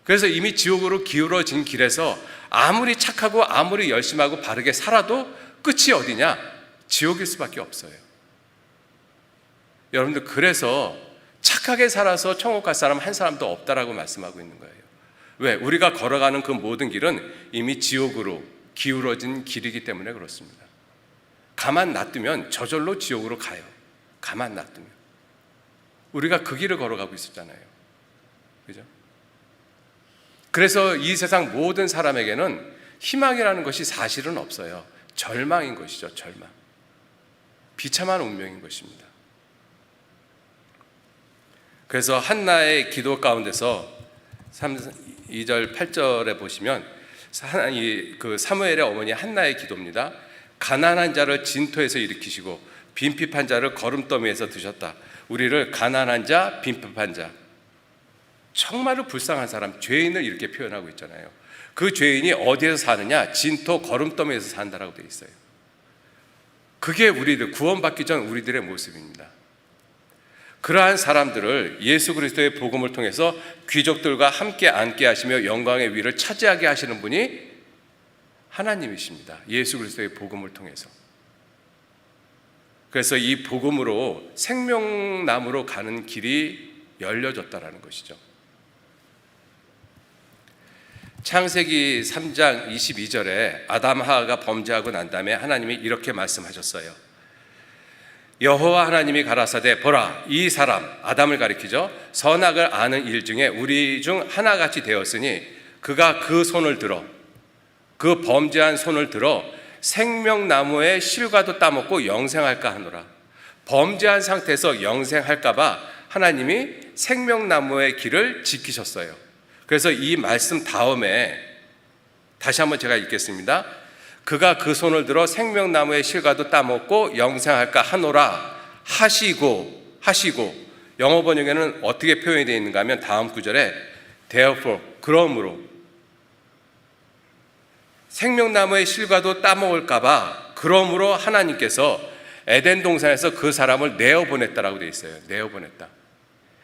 그래서 이미 지옥으로 기울어진 길에서 아무리 착하고 아무리 열심히 하고 바르게 살아도 끝이 어디냐? 지옥일 수밖에 없어요. 여러분들, 그래서 착하게 살아서 천국 갈 사람 한 사람도 없다라고 말씀하고 있는 거예요. 왜? 우리가 걸어가는 그 모든 길은 이미 지옥으로 기울어진 길이기 때문에 그렇습니다. 가만 놔두면 저절로 지옥으로 가요. 가만 놔두면. 우리가 그 길을 걸어가고 있었잖아요. 그죠? 그래서 이 세상 모든 사람에게는 희망이라는 것이 사실은 없어요. 절망인 것이죠. 절망. 비참한 운명인 것입니다. 그래서 한나의 기도 가운데서 2절 8절에 보시면 그 사무엘의 어머니 한나의 기도입니다. 가난한 자를 진토에서 일으키시고 빈핍한 자를 거름더미에서 드셨다. 우리를 가난한 자, 빈핍한 자, 정말로 불쌍한 사람, 죄인을 이렇게 표현하고 있잖아요. 그 죄인이 어디에서 사느냐? 진토 거름더미에서 산다라고 되어 있어요. 그게 우리들, 구원받기 전 우리들의 모습입니다. 그러한 사람들을 예수 그리스도의 복음을 통해서 귀족들과 함께 앉게 하시며 영광의 위를 차지하게 하시는 분이 하나님이십니다. 예수 그리스도의 복음을 통해서. 그래서 이 복음으로 생명나무로 가는 길이 열려졌다라는 것이죠. 창세기 3장 22절에 아담 하와가 범죄하고 난 다음에 하나님이 이렇게 말씀하셨어요. 여호와 하나님이 가라사대, 보라, 이 사람, 아담을 가리키죠. 선악을 아는 일 중에 우리 중 하나같이 되었으니 그가 그 손을 들어, 그 범죄한 손을 들어 생명나무의 실과도 따먹고 영생할까 하노라. 범죄한 상태에서 영생할까 봐 하나님이 생명나무의 길을 지키셨어요. 그래서 이 말씀 다음에 다시 한번 제가 읽겠습니다. 그가 그 손을 들어 생명나무의 실과도 따먹고 영생할까 하노라 하시고 하시고, 영어 번역에는 어떻게 표현이 되어 있는가 하면 다음 구절에 therefore, 그러므로, 생명나무의 실과도 따먹을까봐 그러므로 하나님께서 에덴 동산에서 그 사람을 내어보냈다라고 되어 있어요. 내어보냈다.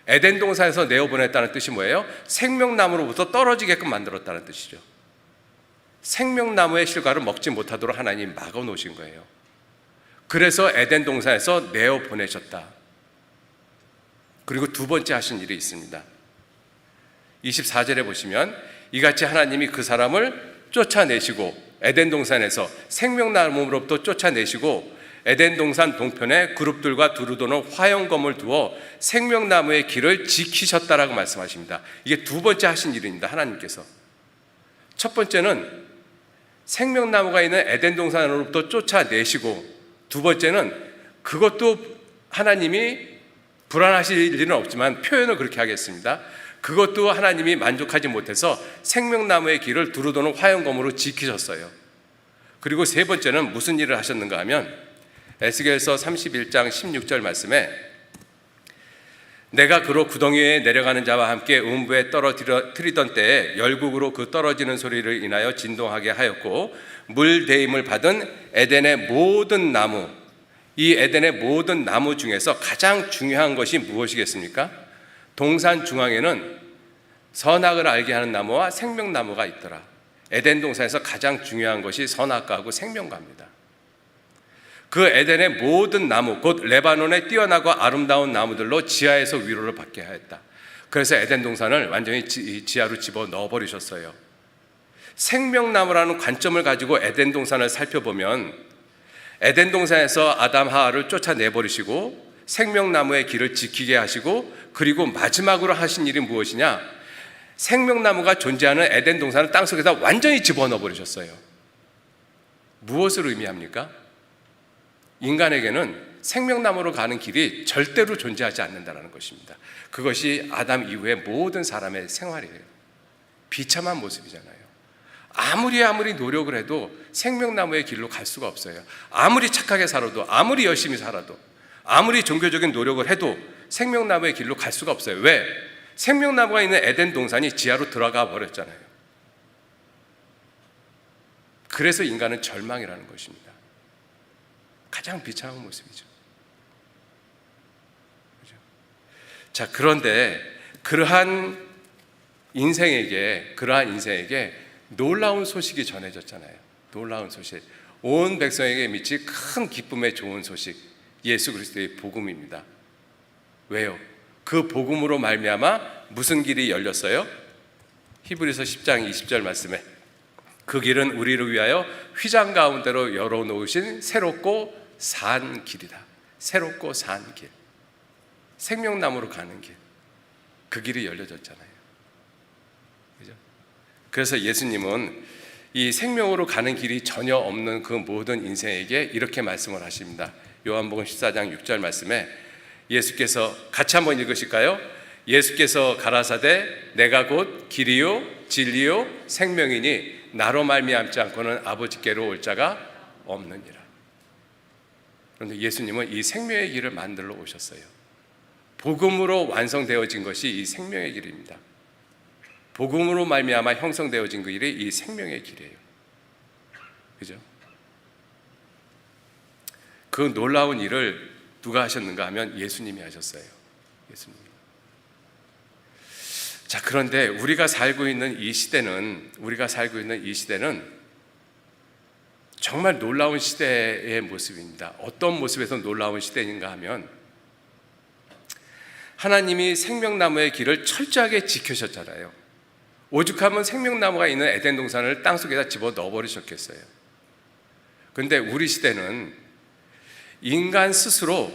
에덴 동산에서 내어보냈다는 뜻이 뭐예요? 생명나무로부터 떨어지게끔 만들었다는 뜻이죠. 생명나무의 실과를 먹지 못하도록 하나님 막아놓으신 거예요. 그래서 에덴 동산에서 내어보내셨다. 그리고 두 번째 하신 일이 있습니다. 24절에 보시면 이같이 하나님이 그 사람을 쫓아내시고, 에덴 동산에서 생명나무로부터 쫓아내시고 에덴 동산 동편에 그룹들과 두루도는 화영검을 두어 생명나무의 길을 지키셨다라고 말씀하십니다. 이게 두 번째 하신 일입니다. 하나님께서. 첫 번째는 생명나무가 있는 에덴 동산으로부터 쫓아내시고, 두 번째는 그것도 하나님이 불안하실 일은 없지만 표현을 그렇게 하겠습니다. 그것도 하나님이 만족하지 못해서 생명나무의 길을 두루도는 화영검으로 지키셨어요. 그리고 세 번째는 무슨 일을 하셨는가 하면 에스겔서 31장 16절 말씀에 내가 그로 구덩이에 내려가는 자와 함께 음부에 떨어뜨리던 때에 열국으로 그 떨어지는 소리를 인하여 진동하게 하였고, 물 대임을 받은 에덴의 모든 나무, 이 에덴의 모든 나무 중에서 가장 중요한 것이 무엇이겠습니까? 동산 중앙에는 선악을 알게 하는 나무와 생명나무가 있더라. 에덴 동산에서 가장 중요한 것이 선악과하고 생명과입니다. 그 에덴의 모든 나무, 곧 레바논의 뛰어나고 아름다운 나무들로 지하에서 위로를 받게 하였다. 그래서 에덴 동산을 완전히 지하로 집어 넣어버리셨어요. 생명나무라는 관점을 가지고 에덴 동산을 살펴보면 에덴 동산에서 아담 하와를 쫓아내버리시고 생명나무의 길을 지키게 하시고, 그리고 마지막으로 하신 일이 무엇이냐? 생명나무가 존재하는 에덴 동산을 땅속에다 완전히 집어넣어버리셨어요. 무엇을 의미합니까? 인간에게는 생명나무로 가는 길이 절대로 존재하지 않는다는 것입니다. 그것이 아담 이후의 모든 사람의 생활이에요. 비참한 모습이잖아요. 아무리 노력을 해도 생명나무의 길로 갈 수가 없어요. 아무리 착하게 살아도, 아무리 열심히 살아도, 아무리 종교적인 노력을 해도 생명나무의 길로 갈 수가 없어요. 왜? 생명나무가 있는 에덴 동산이 지하로 들어가 버렸잖아요. 그래서 인간은 절망이라는 것입니다. 가장 비참한 모습이죠. 그렇죠? 자, 그런데 그러한 인생에게 놀라운 소식이 전해졌잖아요. 놀라운 소식. 온 백성에게 미칠 큰 기쁨의 좋은 소식. 예수 그리스도의 복음입니다. 왜요? 그 복음으로 말미암아 무슨 길이 열렸어요? 히브리서 10장 20절 말씀에 그 길은 우리를 위하여 휘장 가운데로 열어놓으신 새롭고 산 길이다. 새롭고 산 길. 생명나무로 가는 길. 그 길이 열려졌잖아요. 그죠? 그래서 예수님은 이 생명으로 가는 길이 전혀 없는 그 모든 인생에게 이렇게 말씀을 하십니다. 요한복음 14장 6절 말씀에 예수께서 같이 한번 읽으실까요? 예수께서 가라사대 내가 곧 길이요 진리요 생명이니 나로 말미암지 않고는 아버지께로 올 자가 없느니라. 그런데 예수님은 이 생명의 길을 만들러 오셨어요. 복음으로 완성되어진 것이 이 생명의 길입니다. 복음으로 말미암아 형성되어진 그 길이 이 생명의 길이에요. 그죠? 그 놀라운 일을 누가 하셨는가 하면 예수님이 하셨어요. 예수님. 자, 그런데 우리가 살고 있는 이 시대는 정말 놀라운 시대의 모습입니다. 어떤 모습에서 놀라운 시대인가 하면 하나님이 생명나무의 길을 철저하게 지키셨잖아요. 오죽하면 생명나무가 있는 에덴 동산을 땅속에다 집어 넣어버리셨겠어요. 그런데 우리 시대는 인간 스스로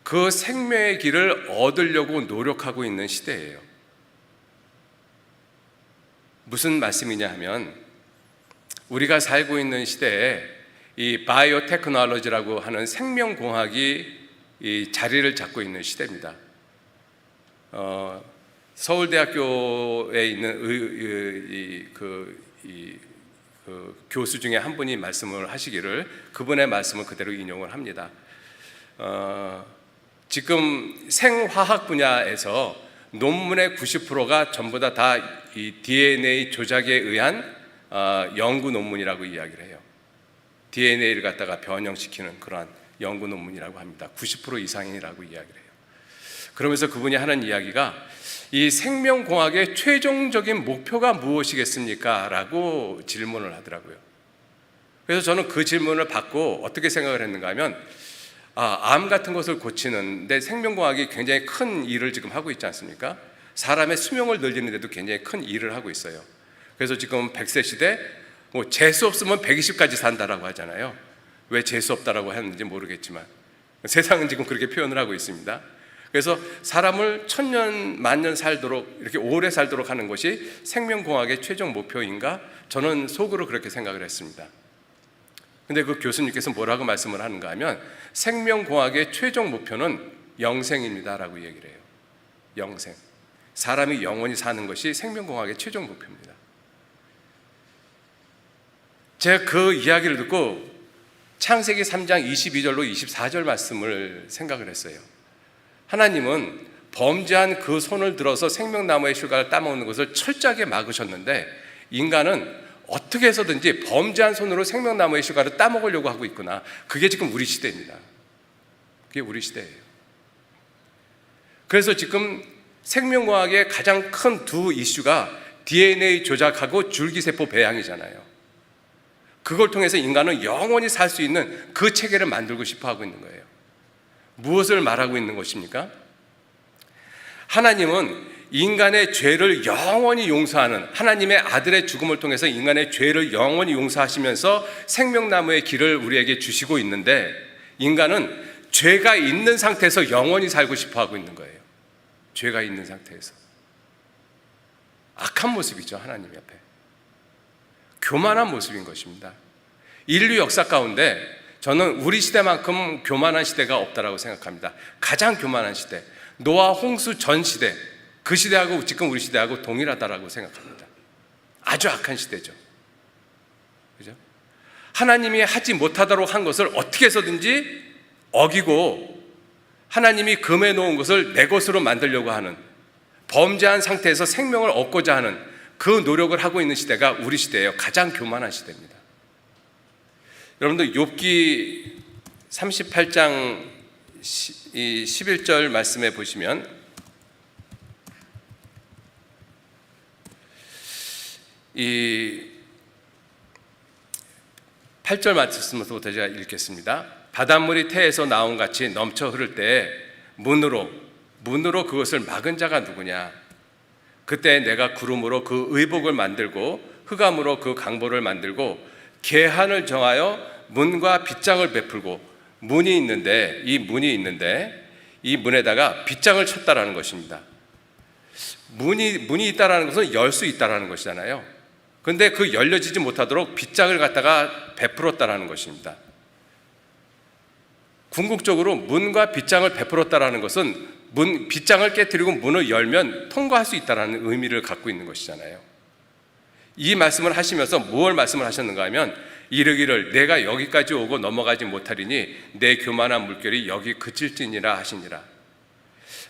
그 생명의 길을 얻으려고 노력하고 있는 시대예요. 무슨 말씀이냐 하면 우리가 살고 있는 시대에 이 바이오 테크놀로지라고 하는 생명공학이 이 자리를 잡고 있는 시대입니다. 서울대학교에 있는 그 교수 중에 한 분이 말씀을 하시기를, 그분의 말씀을 그대로 인용을 합니다. 지금 생화학 분야에서 논문의 90%가 전부 다 이 DNA 조작에 의한 연구 논문이라고 이야기를 해요. DNA를 갖다가 변형시키는 그러한 연구 논문이라고 합니다. 90% 이상이라고 이야기를 해요. 그러면서 그분이 하는 이야기가 이 생명공학의 최종적인 목표가 무엇이겠습니까? 라고 질문을 하더라고요. 그래서 저는 그 질문을 받고 어떻게 생각을 했는가 하면 암 같은 것을 고치는데 생명공학이 굉장히 큰 일을 지금 하고 있지 않습니까? 사람의 수명을 늘리는 데도 굉장히 큰 일을 하고 있어요. 그래서 지금 100세 시대 뭐 재수 없으면 120까지 산다라고 하잖아요. 왜 재수 없다라고 하는지 모르겠지만 세상은 지금 그렇게 표현을 하고 있습니다. 그래서 사람을 1000년, 만년 살도록 이렇게 오래 살도록 하는 것이 생명공학의 최종 목표인가? 저는 속으로 그렇게 생각을 했습니다. 근데 그 교수님께서 뭐라고 말씀을 하는가 하면 생명공학의 최종 목표는 영생입니다라고 얘기를 해요. 영생. 사람이 영원히 사는 것이 생명공학의 최종 목표입니다. 제가 그 이야기를 듣고 창세기 3장 22절로 24절 말씀을 생각을 했어요. 하나님은 범죄한 그 손을 들어서 생명나무의 실과를 따먹는 것을 철저하게 막으셨는데 인간은 어떻게 해서든지 범죄한 손으로 생명나무의 실과를 따먹으려고 하고 있구나. 그게 지금 우리 시대입니다. 그게 우리 시대예요. 그래서 지금 생명과학의 가장 큰 두 이슈가 DNA 조작하고 줄기세포 배양이잖아요. 그걸 통해서 인간은 영원히 살 수 있는 그 체계를 만들고 싶어 하고 있는 거예요. 무엇을 말하고 있는 것입니까? 하나님은 인간의 죄를 영원히 용서하는 하나님의 아들의 죽음을 통해서 인간의 죄를 영원히 용서하시면서 생명나무의 길을 우리에게 주시고 있는데 인간은 죄가 있는 상태에서 영원히 살고 싶어 하고 있는 거예요. 죄가 있는 상태에서. 악한 모습이죠, 하나님 앞에. 교만한 모습인 것입니다. 인류 역사 가운데 저는 우리 시대만큼 교만한 시대가 없다라고 생각합니다. 가장 교만한 시대, 노아 홍수 전 시대, 그 시대하고 지금 우리 시대하고 동일하다라고 생각합니다. 아주 악한 시대죠. 그죠? 하나님이 하지 못하도록 한 것을 어떻게 해서든지 어기고 하나님이 금해 놓은 것을 내 것으로 만들려고 하는, 범죄한 상태에서 생명을 얻고자 하는 그 노력을 하고 있는 시대가 우리 시대예요. 가장 교만한 시대입니다. 여러분들 욥기 38장 11절 말씀에 보시면 이 8절 말씀부터 제가 읽겠습니다. 바닷물이 태에서 나온 같이 넘쳐 흐를 때에 문으로 그것을 막은 자가 누구냐? 그때 내가 구름으로 그 의복을 만들고 흑암으로 그 강보를 만들고 계한을 정하여 문과 빗장을 베풀고 문이 있는데 이 문에다가 빗장을 쳤다라는 것입니다. 문이 있다라는 것은 열 수 있다라는 것이잖아요. 그런데 그 열려지지 못하도록 빗장을 갖다가 베풀었다라는 것입니다. 궁극적으로 문과 빗장을 베풀었다라는 것은 빗장을 깨뜨리고 문을 열면 통과할 수 있다는 의미를 갖고 있는 것이잖아요. 이 말씀을 하시면서 무엇을 말씀을 하셨는가 하면 이르기를 내가 여기까지 오고 넘어가지 못하리니 내 교만한 물결이 여기 그칠지니라 하시니라.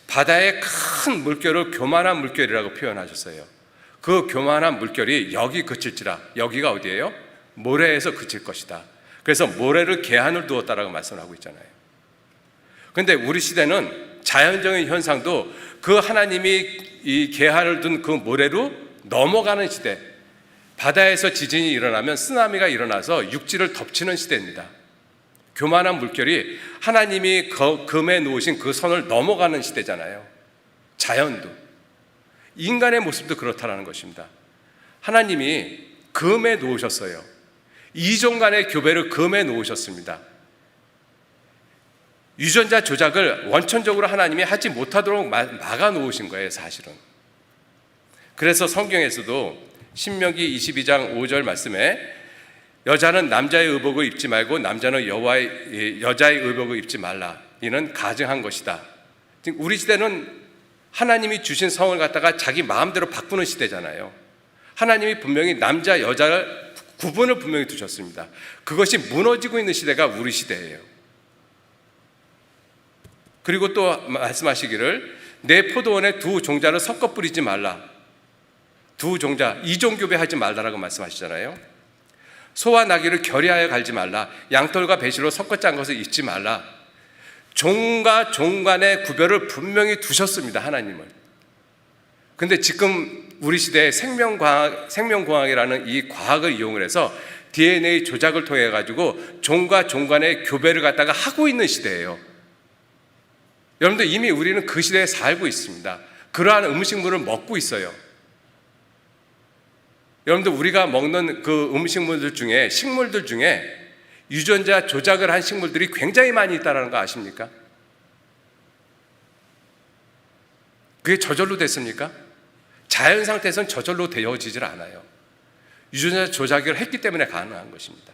바다의 큰 물결을 교만한 물결이라고 표현하셨어요. 그 교만한 물결이 여기 그칠지라. 여기가 어디예요? 모래에서 그칠 것이다. 그래서 모래를 계한을 두었다라고 말씀을 하고 있잖아요. 그런데 우리 시대는 자연적인 현상도 그 하나님이 이 계한을 둔 그 모래로 넘어가는 시대, 바다에서 지진이 일어나면 쓰나미가 일어나서 육지를 덮치는 시대입니다. 교만한 물결이 하나님이 금에 놓으신 그 선을 넘어가는 시대잖아요. 자연도. 인간의 모습도 그렇다는 것입니다. 하나님이 금에 놓으셨어요. 이종 간의 교배를 금에 놓으셨습니다. 유전자 조작을 원천적으로 하나님이 하지 못하도록 막아 놓으신 거예요, 사실은. 그래서 성경에서도 신명기 22장 5절 말씀에 여자는 남자의 의복을 입지 말고 남자는 여자의 의복을 입지 말라. 이는 가증한 것이다. 우리 시대는 하나님이 주신 성을 갖다가 자기 마음대로 바꾸는 시대잖아요. 하나님이 분명히 남자, 여자를 구분을 분명히 두셨습니다. 그것이 무너지고 있는 시대가 우리 시대예요. 그리고 또 말씀하시기를 내 포도원에 두 종자를 섞어 뿌리지 말라. 두 종자, 이종교배하지 말라라고 말씀하시잖아요. 소와 나귀를 결의하여 갈지 말라. 양털과 배실로 섞어 짠 것을 잊지 말라. 종과 종 간의 구별을 분명히 두셨습니다, 하나님은. 근데 지금 우리 시대에 생명과학이라는 이 과학을 이용을 해서 DNA 조작을 통해 가지고 종과 종 간의 교배를 갖다가 하고 있는 시대예요. 여러분들, 이미 우리는 그 시대에 살고 있습니다. 그러한 음식물을 먹고 있어요. 여러분들, 우리가 먹는 그 음식물들 중에, 식물들 중에 유전자 조작을 한 식물들이 굉장히 많이 있다는 거 아십니까? 그게 저절로 됐습니까? 자연 상태에서는 저절로 되어지질 않아요. 유전자 조작을 했기 때문에 가능한 것입니다.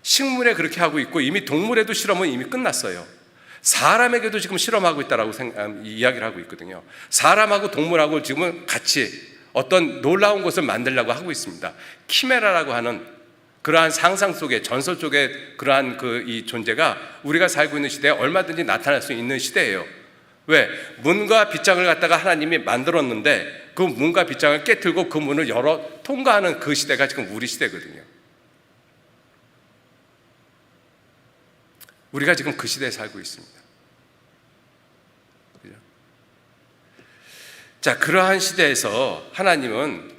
식물에 그렇게 하고 있고, 이미 동물에도 실험은 이미 끝났어요. 사람에게도 지금 실험하고 있다라고 이야기를 하고 있거든요. 사람하고 동물하고 지금은 같이 어떤 놀라운 것을 만들려고 하고 있습니다. 키메라라고 하는 그러한 상상 속에, 전설 속에 그러한 이 존재가 우리가 살고 있는 시대에 얼마든지 나타날 수 있는 시대예요. 왜? 문과 빗장을 갖다가 하나님이 만들었는데 그 문과 빗장을 깨트리고 그 문을 열어 통과하는 그 시대가 지금 우리 시대거든요. 우리가 지금 그 시대에 살고 있습니다. 그죠? 자, 그러한 시대에서 하나님은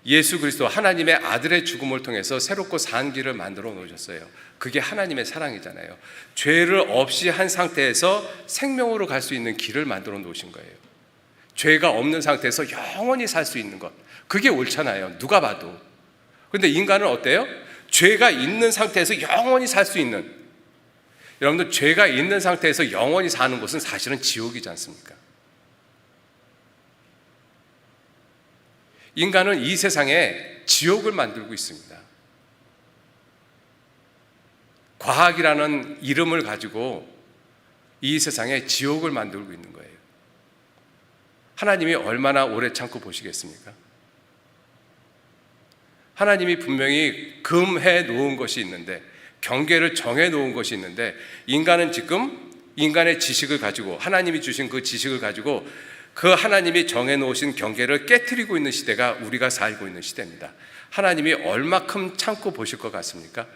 예수 그리스도, 하나님의 아들의 죽음을 통해서 새롭고 산 길을 만들어 놓으셨어요. 그게 하나님의 사랑이잖아요. 죄를 없이 한 상태에서 생명으로 갈 수 있는 길을 만들어 놓으신 거예요. 죄가 없는 상태에서 영원히 살 수 있는 것, 그게 옳잖아요, 누가 봐도. 그런데 인간은 어때요? 죄가 있는 상태에서 영원히 살 수 있는, 여러분들, 죄가 있는 상태에서 영원히 사는 곳은 사실은 지옥이지 않습니까? 인간은 이 세상에 지옥을 만들고 있습니다. 과학이라는 이름을 가지고 이 세상에 지옥을 만들고 있는 거예요. 하나님이 얼마나 오래 참고 보시겠습니까? 하나님이 분명히 금해 놓은 것이 있는데, 경계를 정해 놓은 것이 있는데, 인간은 지금 인간의 지식을 가지고, 하나님이 주신 그 지식을 가지고 그 하나님이 정해 놓으신 경계를 깨트리고 있는 시대가 우리가 살고 있는 시대입니다. 하나님이 얼마큼 참고 보실 것 같습니까?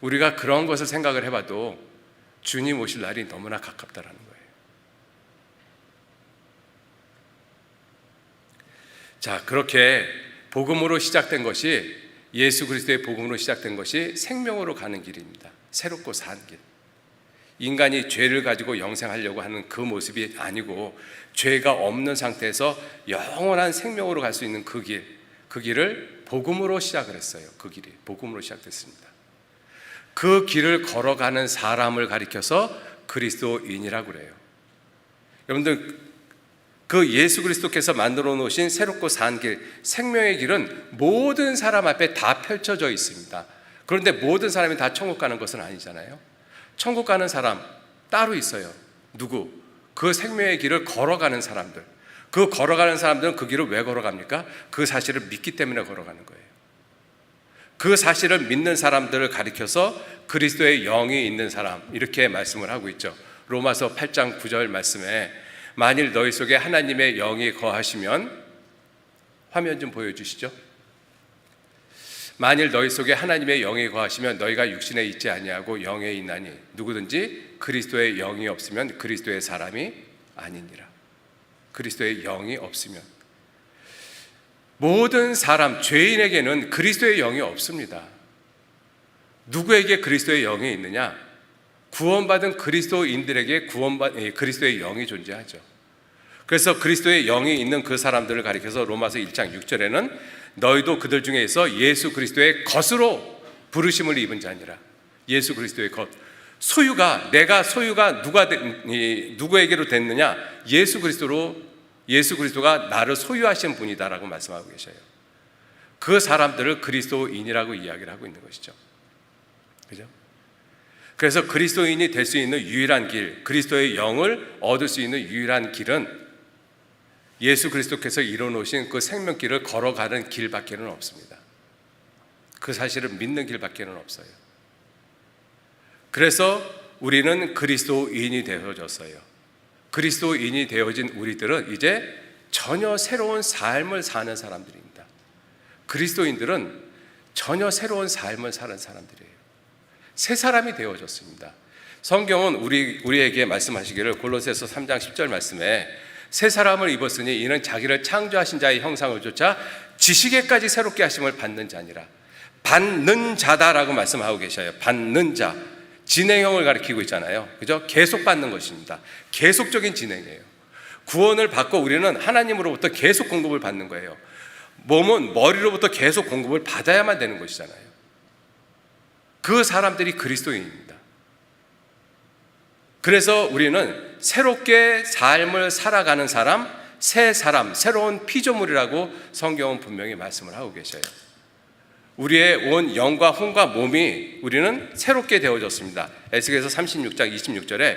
우리가 그런 것을 생각을 해봐도 주님 오실 날이 너무나 가깝다라는 거예요. 자, 그렇게 복음으로 시작된 것이, 예수 그리스도의 복음으로 시작된 것이 생명으로 가는 길입니다. 새롭고 산 길. 인간이 죄를 가지고 영생하려고 하는 그 모습이 아니고, 죄가 없는 상태에서 영원한 생명으로 갈 수 있는 그 길, 그 길을 복음으로 시작을 했어요. 그 길이 복음으로 시작됐습니다. 그 길을 걸어가는 사람을 가리켜서 그리스도인이라고 그래요. 여러분들, 그 예수 그리스도께서 만들어 놓으신 새롭고 산 길, 생명의 길은 모든 사람 앞에 다 펼쳐져 있습니다. 그런데 모든 사람이 다 천국 가는 것은 아니잖아요. 천국 가는 사람 따로 있어요. 누구? 그 생명의 길을 걸어가는 사람들. 그 걸어가는 사람들은 그 길을 왜 걸어갑니까? 그 사실을 믿기 때문에 걸어가는 거예요. 그 사실을 믿는 사람들을 가리켜서 그리스도의 영이 있는 사람, 이렇게 말씀을 하고 있죠. 로마서 8장 9절 말씀에, 만일 너희 속에 하나님의 영이 거하시면, 화면 좀 보여주시죠. 만일 너희 속에 하나님의 영이 거하시면 너희가 육신에 있지 아니하고 영에 있나니, 누구든지 그리스도의 영이 없으면 그리스도의 사람이 아니니라. 그리스도의 영이 없으면, 모든 사람, 죄인에게는 그리스도의 영이 없습니다. 누구에게 그리스도의 영이 있느냐? 구원받은 그리스도인들에게 그리스도의 영이 존재하죠. 그래서 그리스도의 영이 있는 그 사람들을 가리켜서 로마서 1장 6절에는 너희도 그들 중에서 예수 그리스도의 것으로 부르심을 입은 자니라. 예수 그리스도의 것. 소유가, 내가 소유가 누구에게로 됐느냐? 예수 그리스도가 나를 소유하신 분이다라고 말씀하고 계셔요. 그 사람들을 그리스도인이라고 이야기를 하고 있는 것이죠. 그죠? 그래서 그리스도인이 될 수 있는 유일한 길, 그리스도의 영을 얻을 수 있는 유일한 길은 예수 그리스도께서 이뤄놓으신 그 생명길을 걸어가는 길밖에는 없습니다. 그 사실을 믿는 길밖에는 없어요. 그래서 우리는 그리스도인이 되어졌어요. 그리스도인이 되어진 우리들은 이제 전혀 새로운 삶을 사는 사람들입니다. 그리스도인들은 전혀 새로운 삶을 사는 사람들이에요. 새 사람이 되어졌습니다. 성경은 우리에게 말씀하시기를 골로새서 3장 10절 말씀에 새 사람을 입었으니 이는 자기를 창조하신 자의 형상을 쫓아 지식에까지 새롭게 하심을 받는 자니라. 받는 자다라고 말씀하고 계셔요. 받는 자. 진행형을 가리키고 있잖아요. 그죠? 계속 받는 것입니다. 계속적인 진행이에요. 구원을 받고 우리는 하나님으로부터 계속 공급을 받는 거예요. 몸은 머리로부터 계속 공급을 받아야만 되는 것이잖아요. 그 사람들이 그리스도인입니다. 그래서 우리는 새롭게 삶을 살아가는 사람, 새 사람, 새로운 피조물이라고 성경은 분명히 말씀을 하고 계셔요. 우리의 온 영과 혼과 몸이 우리는 새롭게 되어졌습니다. 에스겔서 36장 26절에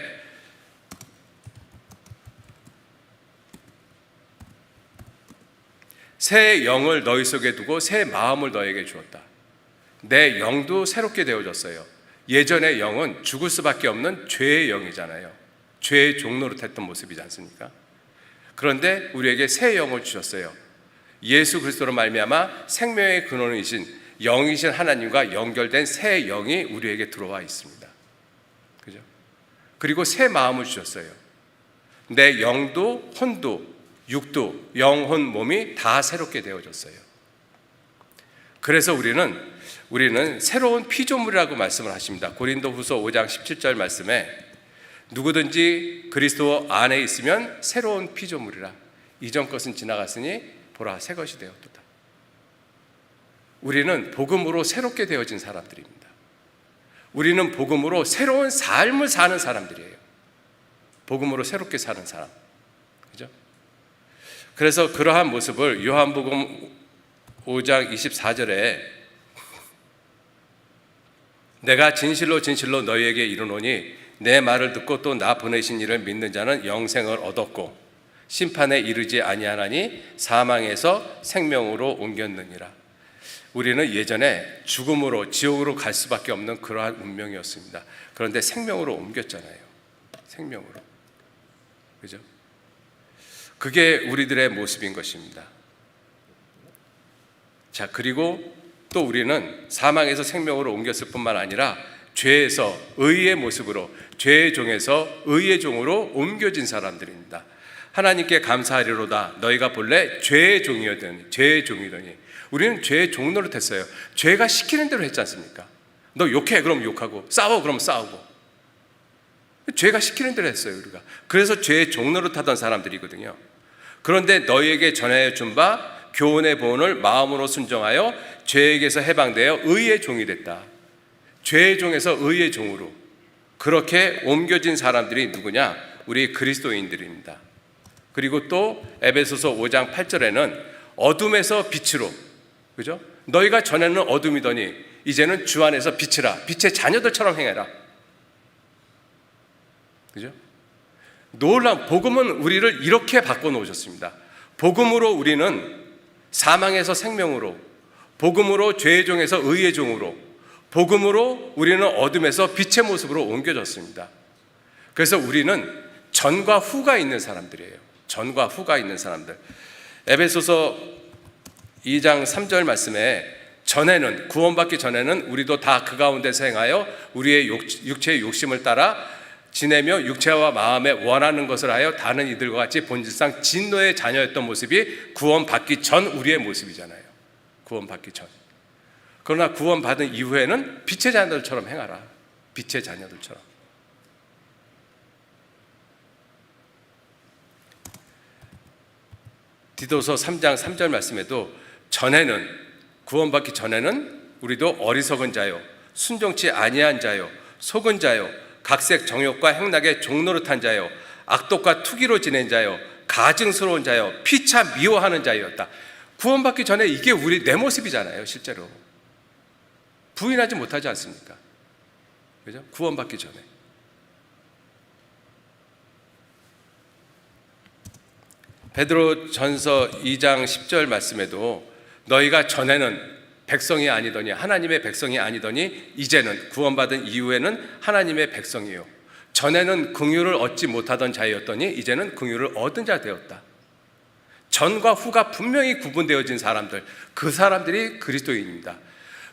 새 영을 너희 속에 두고 새 마음을 너에게 주었다. 내 영도 새롭게 되어졌어요. 예전의 영은 죽을 수밖에 없는 죄의 영이잖아요. 죄의 종노릇했던 모습이지 않습니까? 그런데 우리에게 새 영을 주셨어요. 예수 그리스도로 말미암아 생명의 근원이신 영이신 하나님과 연결된 새 영이 우리에게 들어와 있습니다. 그죠? 그리고 새 마음을 주셨어요. 내 영도 혼도 육도 영혼 몸이 다 새롭게 되어졌어요. 그래서 우리는 새로운 피조물이라고 말씀을 하십니다. 고린도후서 5장 17절 말씀에 누구든지 그리스도 안에 있으면 새로운 피조물이라. 이전 것은 지나갔으니 보라 새 것이 되었도다. 우리는 복음으로 새롭게 되어진 사람들입니다. 우리는 복음으로 새로운 삶을 사는 사람들이에요. 복음으로 새롭게 사는 사람. 그죠? 그래서 그러한 모습을 요한복음 5장 24절에 내가 진실로 진실로 너희에게 이르노니 내 말을 듣고 또 나 보내신 이를 믿는 자는 영생을 얻었고 심판에 이르지 아니하나니 사망에서 생명으로 옮겼느니라. 우리는 예전에 죽음으로 지옥으로 갈 수밖에 없는 그러한 운명이었습니다. 그런데 생명으로 옮겼잖아요. 생명으로. 그죠? 그게 우리들의 모습인 것입니다. 자, 그리고 또 우리는 사망에서 생명으로 옮겼을 뿐만 아니라 죄에서 의의 모습으로, 죄의 종에서 의의 종으로 옮겨진 사람들입니다. 하나님께 감사하리로다. 너희가 본래 죄의 종이더니 우리는 죄의 종노릇 했어요. 죄가 시키는 대로 했지 않습니까? 너 욕해 그럼 욕하고 싸워 그럼 싸우고 죄가 시키는 대로 했어요. 우리가 그래서 죄의 종노릇 하던 사람들이거든요. 그런데 너희에게 전하여 준 바 교훈의 보온을 마음으로 순종하여 죄에게서 해방되어 의의 종이 됐다. 죄의 종에서 의의 종으로 그렇게 옮겨진 사람들이 누구냐? 우리 그리스도인들입니다. 그리고 또 에베소서 5장 8절에는 어둠에서 빛으로, 그죠? 너희가 전에는 어둠이더니 이제는 주 안에서 빛이라. 빛의 자녀들처럼 행해라. 그죠? 놀라운 복음은 우리를 이렇게 바꿔놓으셨습니다. 복음으로 우리는 사망에서 생명으로, 복음으로 죄의 종에서 의의 종으로, 복음으로 우리는 어둠에서 빛의 모습으로 옮겨졌습니다. 그래서 우리는 전과 후가 있는 사람들이에요. 전과 후가 있는 사람들. 에베소서 2장 3절 말씀에 전에는, 구원받기 전에는 우리도 다 그 가운데서 행하여 우리의 육체의 욕심을 따라 지내며 육체와 마음에 원하는 것을 하여 다른 이들과 같이 본질상 진노의 자녀였던 모습이 구원받기 전 우리의 모습이잖아요. 구원받기 전. 그러나 구원받은 이후에는 빛의 자녀들처럼 행하라. 빛의 자녀들처럼. 디도서 3장 3절 말씀에도 전에는, 구원받기 전에는 우리도 어리석은 자요, 순종치 아니한 자요, 속은 자요, 각색 정욕과 행락에 종노릇한 자요, 악독과 투기로 지낸 자요, 가증스러운 자요, 피차 미워하는 자였다. 구원받기 전에 이게 내 모습이잖아요. 실제로 부인하지 못하지 않습니까? 그죠? 구원받기 전에. 베드로전서 2장 10절 말씀에도 너희가 전에는 하나님의 백성이 아니더니 이제는 구원받은 이후에는 하나님의 백성이요 전에는 긍휼을 얻지 못하던 자였더니 이제는 긍휼을 얻은 자 되었다. 전과 후가 분명히 구분되어진 사람들, 그 사람들이 그리스도인입니다.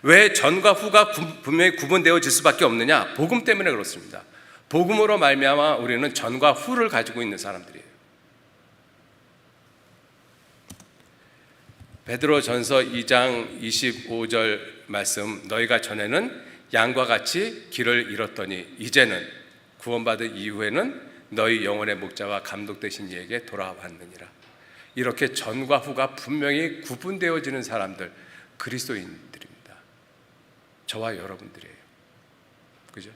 왜 전과 후가 분명히 구분되어질 수밖에 없느냐? 복음 때문에 그렇습니다. 복음으로 말미암아 우리는 전과 후를 가지고 있는 사람들이에요. 베드로전서 2장 25절 말씀, 너희가 전에는 양과 같이 길을 잃었더니 이제는 구원받은 이후에는 너희 영혼의 목자와 감독 되신 이에게 돌아왔느니라. 이렇게 전과 후가 분명히 구분되어지는 사람들, 그리스도인들입니다. 저와 여러분들이에요. 그죠?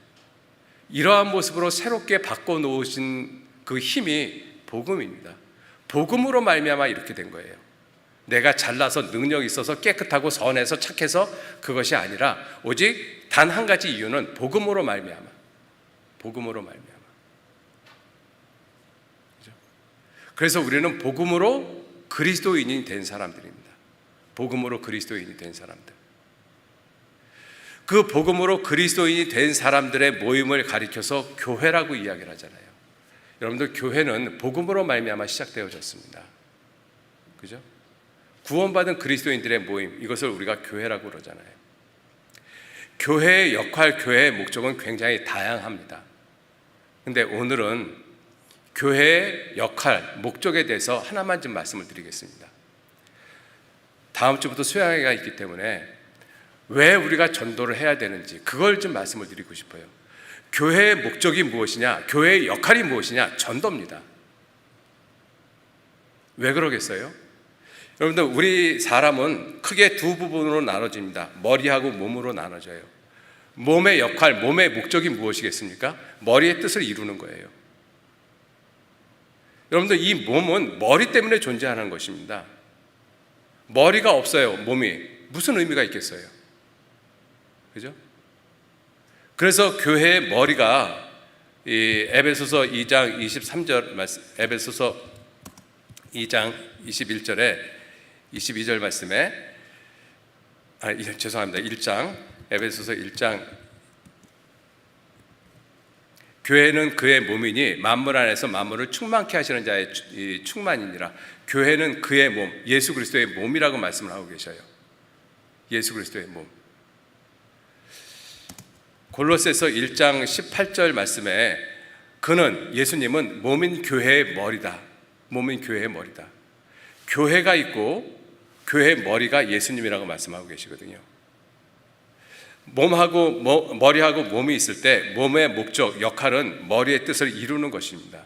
이러한 모습으로 새롭게 바꿔놓으신 그 힘이 복음입니다. 복음으로 말미암아 이렇게 된 거예요. 내가 잘나서 능력이 있어서 깨끗하고 선해서 착해서 그것이 아니라 오직 단 한 가지 이유는 복음으로 말미암아. 복음으로 말미암아. 그죠? 그래서 우리는 복음으로 그리스도인이 된 사람들입니다. 복음으로 그리스도인이 된 사람들. 그 복음으로 그리스도인이 된 사람들의 모임을 가리켜서 교회라고 이야기를 하잖아요. 여러분들, 교회는 복음으로 말미암아 시작되어졌습니다. 그죠? 구원받은 그리스도인들의 모임, 이것을 우리가 교회라고 그러잖아요. 교회의 역할, 교회의 목적은 굉장히 다양합니다. 근데 오늘은 교회의 역할, 목적에 대해서 하나만 좀 말씀을 드리겠습니다. 다음 주부터 수양회가 있기 때문에 왜 우리가 전도를 해야 되는지 그걸 좀 말씀을 드리고 싶어요. 교회의 목적이 무엇이냐? 교회의 역할이 무엇이냐? 전도입니다. 왜 그러겠어요? 여러분들, 우리 사람은 크게 두 부분으로 나눠집니다. 머리하고 몸으로 나눠져요. 몸의 역할, 몸의 목적이 무엇이겠습니까? 머리의 뜻을 이루는 거예요. 여러분들, 이 몸은 머리 때문에 존재하는 것입니다. 머리가 없어요, 몸이. 무슨 의미가 있겠어요? 그죠? 그래서 교회의 머리가 이 에베소서 2장 23절 말씀, 에베소서 2장 21절에 22절 말씀에 죄송합니다. 1장 에베소서 1장 교회는 그의 몸이니 만물 안에서 만물을 충만케 하시는 자의 충만이니라. 교회는 그의 몸, 예수 그리스도의 몸이라고 말씀을 하고 계셔요. 예수 그리스도의 몸. 골로새서 1장 18절 말씀에 그는, 예수님은 몸인 교회의 머리다. 몸인 교회의 머리다. 교회가 있고 교회의 머리가 예수님이라고 말씀하고 계시거든요. 머리하고 몸이 있을 때 몸의 목적, 역할은 머리의 뜻을 이루는 것입니다.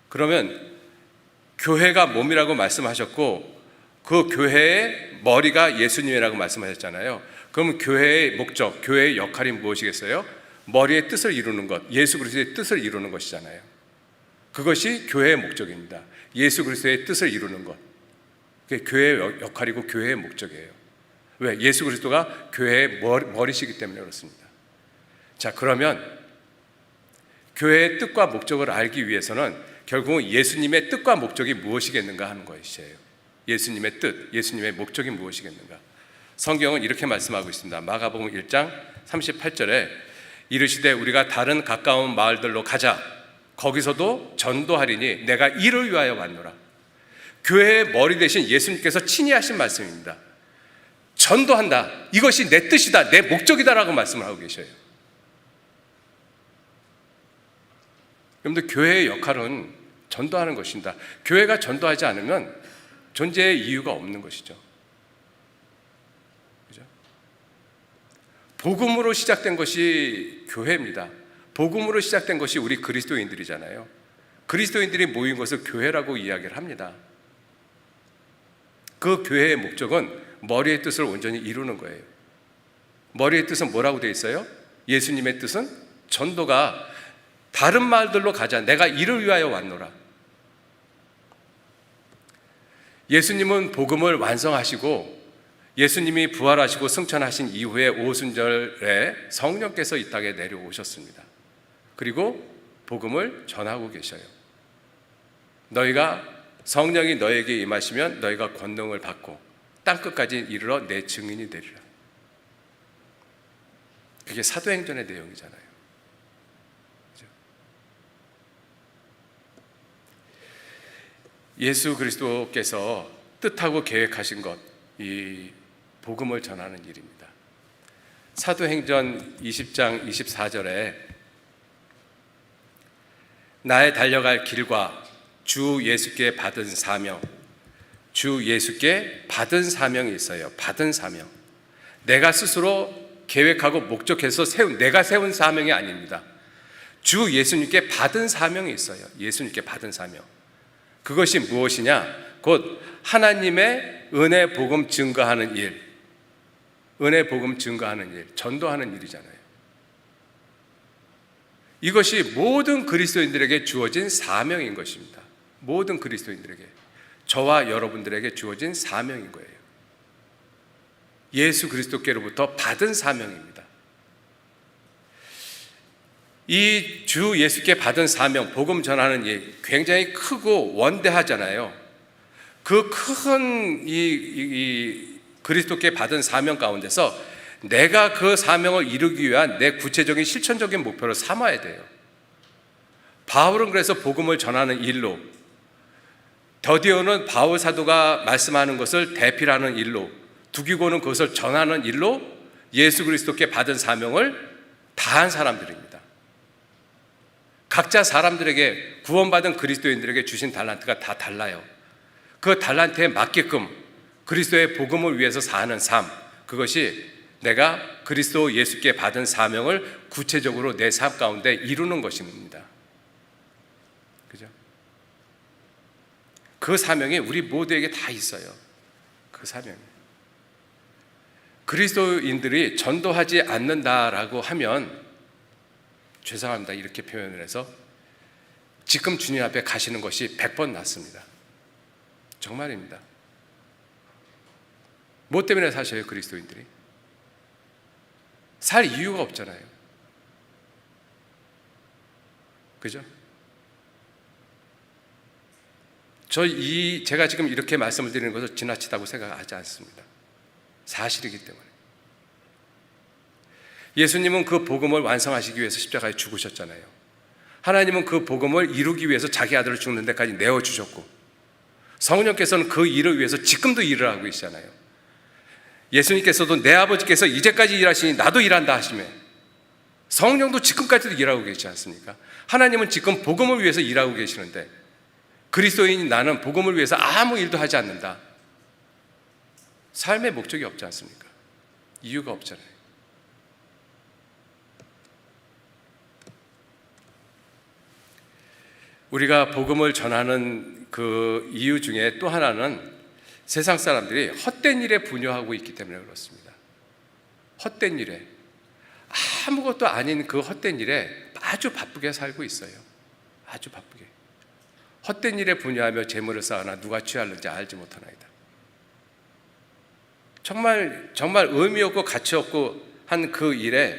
그러면 교회가 몸이라고 말씀하셨고 그 교회의 머리가 예수님이라고 말씀하셨잖아요. 그럼 교회의 목적, 교회의 역할이 무엇이겠어요? 머리의 뜻을 이루는 것, 예수 그리스도의 뜻을 이루는 것이잖아요. 그것이 교회의 목적입니다. 예수 그리스도의 뜻을 이루는 것. 그게 교회의 역할이고 교회의 목적이에요. 왜? 예수 그리스도가 교회의 머리시기 때문에 그렇습니다. 자, 그러면 교회의 뜻과 목적을 알기 위해서는 결국은 예수님의 뜻과 목적이 무엇이겠는가 하는 것이에요. 예수님의 뜻, 예수님의 목적이 무엇이겠는가. 성경은 이렇게 말씀하고 있습니다. 마가복음 1장 38절에 이르시되 우리가 다른 가까운 마을들로 가자. 거기서도 전도하리니 내가 이를 위하여 왔노라. 교회의 머리 대신 예수님께서 친히 하신 말씀입니다. 전도한다. 이것이 내 뜻이다. 내 목적이다라고 말씀을 하고 계셔요. 여러분들, 교회의 역할은 전도하는 것입니다. 교회가 전도하지 않으면 존재의 이유가 없는 것이죠. 그죠? 복음으로 시작된 것이 교회입니다. 복음으로 시작된 것이 우리 그리스도인들이잖아요. 그리스도인들이 모인 것을 교회라고 이야기를 합니다. 그 교회의 목적은 머리의 뜻을 온전히 이루는 거예요. 머리의 뜻은 뭐라고 되어 있어요? 예수님의 뜻은 전도가 다른 마을들로 가자. 내가 이를 위하여 왔노라. 예수님은 복음을 완성하시고 예수님이 부활하시고 승천하신 이후에 오순절에 성령께서 이 땅에 내려오셨습니다. 그리고 복음을 전하고 계셔요. 너희가 성령이 너에게 임하시면 너희가 권능을 받고 땅끝까지 이르러 내 증인이 되리라. 그게 사도행전의 내용이잖아요. 예수 그리스도께서 뜻하고 계획하신 것, 이 복음을 전하는 일입니다. 사도행전 20장 24절에 나의 달려갈 길과 주 예수께 받은 사명, 주 예수께 받은 사명이 있어요. 받은 사명. 내가 스스로 계획하고 목적해서 내가 세운 사명이 아닙니다. 주 예수님께 받은 사명이 있어요. 예수님께 받은 사명. 그것이 무엇이냐? 곧 하나님의 은혜 복음 증거하는 일, 은혜 복음 증거하는 일, 전도하는 일이잖아요. 이것이 모든 그리스도인들에게 주어진 사명인 것입니다. 모든 그리스도인들에게, 저와 여러분들에게 주어진 사명인 거예요. 예수 그리스도께로부터 받은 사명입니다. 이 주 예수께 받은 사명, 복음 전하는 일, 굉장히 크고 원대하잖아요. 그 큰 이 그리스도께 받은 사명 가운데서 내가 그 사명을 이루기 위한 내 구체적인 실천적인 목표를 삼아야 돼요. 바울은 그래서 복음을 전하는 일로, 더디오는 바울 사도가 말씀하는 것을 대필하는 일로, 두기고는 그것을 전하는 일로 예수 그리스도께 받은 사명을 다한 사람들입니다. 각자 사람들에게, 구원받은 그리스도인들에게 주신 달란트가 다 달라요. 그 달란트에 맞게끔 그리스도의 복음을 위해서 사는 삶, 그것이 내가 그리스도 예수께 받은 사명을 구체적으로 내 삶 가운데 이루는 것입니다. 그죠? 그 사명이 우리 모두에게 다 있어요. 그 사명이. 그리스도인들이 전도하지 않는다라고 하면, 죄송합니다, 이렇게 표현을 해서, 지금 주님 앞에 가시는 것이 100번 낫습니다. 정말입니다. 뭐 때문에 사셔요, 그리스도인들이? 살 이유가 없잖아요. 그죠? 제가 지금 이렇게 말씀을 드리는 것을 지나치다고 생각하지 않습니다. 사실이기 때문에. 예수님은 그 복음을 완성하시기 위해서 십자가에 죽으셨잖아요. 하나님은 그 복음을 이루기 위해서 자기 아들을 죽는 데까지 내어주셨고, 성령께서는 그 일을 위해서 지금도 일을 하고 계시잖아요. 예수님께서도 내 아버지께서 이제까지 일하시니 나도 일한다 하시며, 성령도 지금까지도 일하고 계시지 않습니까? 하나님은 지금 복음을 위해서 일하고 계시는데, 그리스도인인 나는 복음을 위해서 아무 일도 하지 않는다. 삶의 목적이 없지 않습니까? 이유가 없잖아요. 우리가 복음을 전하는 그 이유 중에 또 하나는 세상 사람들이 헛된 일에 분요하고 있기 때문에 그렇습니다. 헛된 일에, 아무것도 아닌 그 헛된 일에 아주 바쁘게 살고 있어요. 아주 바쁘게. 헛된 일에 분요하며 재물을 쌓으나 누가 취하는지 알지 못하나이다. 정말 의미 없고 가치 없고 한 그 일에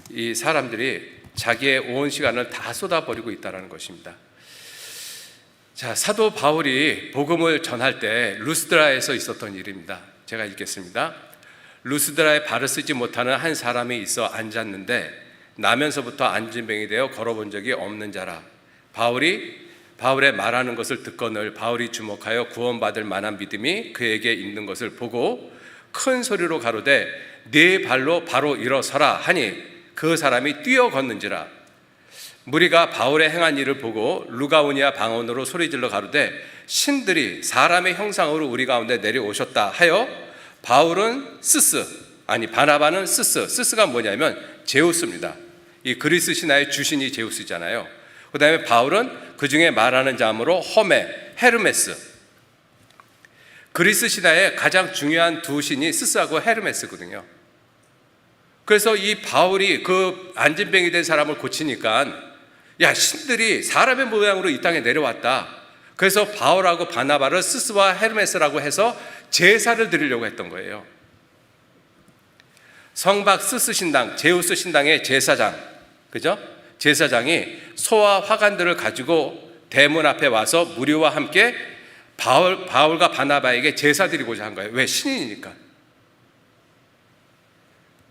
이 사람들이 자기의 온 시간을 다 쏟아버리고 있다는 것입니다. 자, 사도 바울이 복음을 전할 때 루스드라에서 있었던 일입니다. 제가 읽겠습니다. 루스드라에 발을 쓰지 못하는 한 사람이 있어 앉았는데 나면서부터 안진뱅이 되어 걸어본 적이 없는 자라. 바울의 말하는 것을 듣거늘 바울이 주목하여 구원받을 만한 믿음이 그에게 있는 것을 보고 큰 소리로 가로되 네 발로 바로 일어서라 하니 그 사람이 뛰어 걷는지라. 무리가 바울의 행한 일을 보고 루가오니아 방언으로 소리질러 가로되 신들이 사람의 형상으로 우리 가운데 내려오셨다 하여 바나바는 스스가 뭐냐면 제우스입니다. 이 그리스 신화의 주신이 제우스잖아요. 그 다음에 바울은 그 중에 말하는 자므로 헤르메스. 그리스 신화의 가장 중요한 두 신이 스스하고 헤르메스거든요. 그래서 이 바울이 그 안진뱅이 된 사람을 고치니까 야, 신들이 사람의 모양으로 이 땅에 내려왔다. 그래서 바울하고 바나바를 스스와 헤르메스라고 해서 제사를 드리려고 했던 거예요. 성박 스스 신당, 제우스 신당의 제사장, 그죠? 제사장이 소와 화관들을 가지고 대문 앞에 와서 무리와 함께 바울과 바나바에게 제사 드리고자 한 거예요. 왜? 신이니까.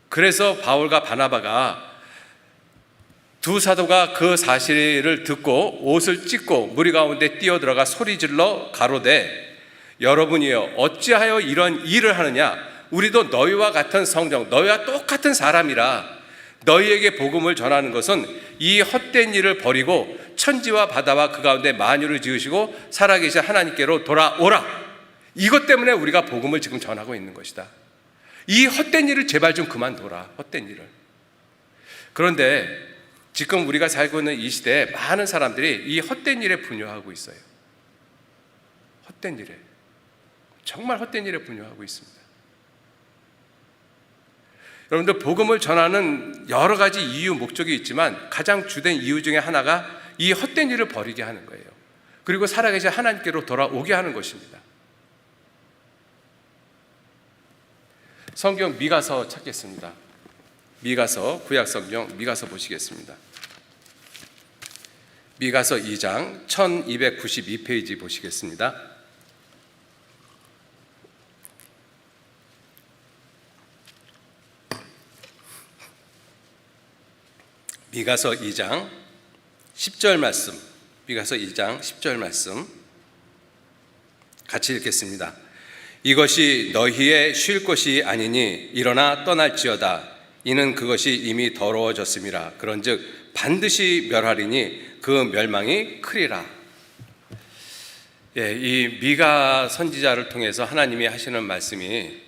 그래서 바울과 바나바가 두 사도가 그 사실을 듣고 옷을 찢고 무리 가운데 뛰어들어가 소리질러 가로되 여러분이여 어찌하여 이런 일을 하느냐? 우리도 너희와 같은 성정, 너희와 똑같은 사람이라. 너희에게 복음을 전하는 것은 이 헛된 일을 버리고 천지와 바다와 그 가운데 만유를 지으시고 살아계신 하나님께로 돌아오라. 이것 때문에 우리가 복음을 지금 전하고 있는 것이다. 이 헛된 일을 제발 좀 그만둬라. 헛된 일을. 그런데 지금 우리가 살고 있는 이 시대에 많은 사람들이 이 헛된 일에 분요하고 있어요. 헛된 일에. 정말 헛된 일에 분요하고 있습니다. 여러분들, 복음을 전하는 여러 가지 이유, 목적이 있지만 가장 주된 이유 중에 하나가 이 헛된 일을 버리게 하는 거예요. 그리고 살아계신 하나님께로 돌아오게 하는 것입니다. 성경 미가서 찾겠습니다. 미가서, 구약성경 미가서 보시겠습니다. 미가서 2장 1292페이지 보시겠습니다. 미가서 2장 10절 말씀, 미가서 2장 10절 말씀 같이 읽겠습니다. 이것이 너희의 쉴 것이 아니니 일어나 떠날지어다. 이는 그것이 이미 더러워졌음이라. 그런즉 반드시 멸하리니 그 멸망이 크리라. 이 미가 선지자를 통해서 하나님이 하시는 말씀이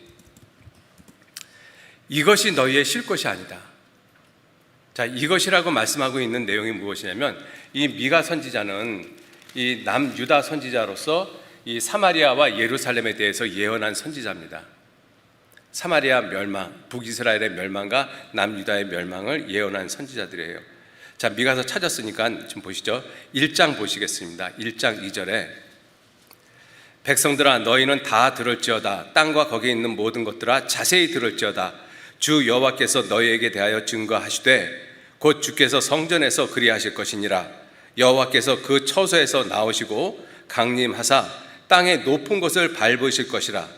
이것이 너희의 쉴 것이 아니다. 자, 이것이라고 말씀하고 있는 내용이 무엇이냐면 이 미가 선지자는 이 남유다 선지자로서 이 사마리아와 예루살렘에 대해서 예언한 선지자입니다. 사마리아 멸망, 북이스라엘의 멸망과 남유다의 멸망을 예언한 선지자들이에요. 자, 미가서 찾았으니까 좀 보시죠. 1장 보시겠습니다. 1장 2절에 백성들아 너희는 다 들을지어다. 땅과 거기에 있는 모든 것들아 자세히 들을지어다. 주 여호와께서 너희에게 대하여 증거하시되 곧 주께서 성전에서 그리하실 것이니라. 여호와께서 그 처소에서 나오시고 강림하사 땅의 높은 곳을 밟으실 것이라.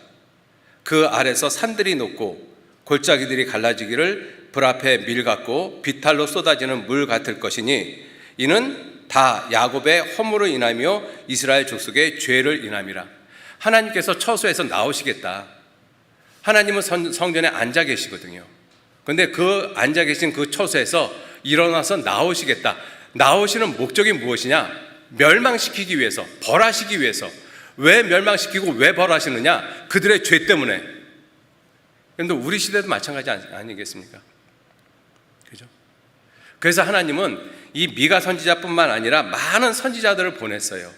그 아래서 산들이 높고 골짜기들이 갈라지기를 불 앞에 밀 같고 비탈로 쏟아지는 물 같을 것이니 이는 다 야곱의 허물로 인하며 이스라엘 족속의 죄를 인함이라. 하나님께서 처소에서 나오시겠다. 하나님은 성전에 앉아 계시거든요. 그런데 그 앉아 계신 그 처소에서 일어나서 나오시겠다. 나오시는 목적이 무엇이냐? 멸망시키기 위해서, 벌하시기 위해서. 왜 멸망시키고 왜 벌하시느냐? 그들의 죄 때문에. 그런데 우리 시대도 마찬가지 아니겠습니까? 그죠? 그래서 하나님은 이 미가 선지자뿐만 아니라 많은 선지자들을 보냈어요.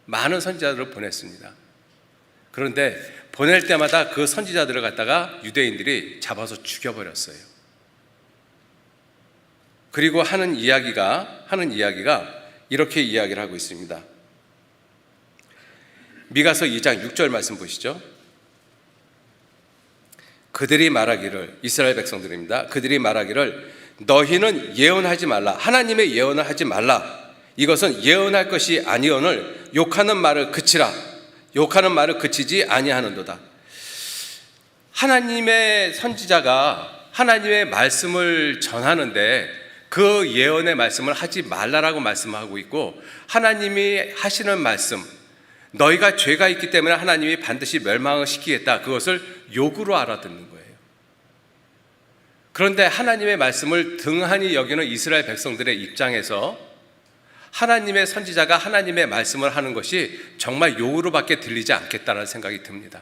많은 선지자들을 보냈습니다. 그런데 보낼 때마다 그 선지자들을 갖다가 유대인들이 잡아서 죽여버렸어요. 그리고 하는 이야기가 이렇게 이야기를 하고 있습니다. 미가서 2장 6절 말씀 보시죠. 그들이 말하기를, 이스라엘 백성들입니다. 그들이 말하기를 너희는 예언하지 말라. 하나님의 예언을 하지 말라. 이것은 예언할 것이 아니오늘 욕하는 말을 그치라. 욕하는 말을 그치지 아니하는도다. 하나님의 선지자가 하나님의 말씀을 전하는데 그 예언의 말씀을 하지 말라라고 말씀하고 있고, 하나님이 하시는 말씀, 너희가 죄가 있기 때문에 하나님이 반드시 멸망을 시키겠다, 그것을 욕으로 알아듣는 거예요. 그런데 하나님의 말씀을 등한히 여기는 이스라엘 백성들의 입장에서 하나님의 선지자가 하나님의 말씀을 하는 것이 정말 욕으로밖에 들리지 않겠다는 생각이 듭니다.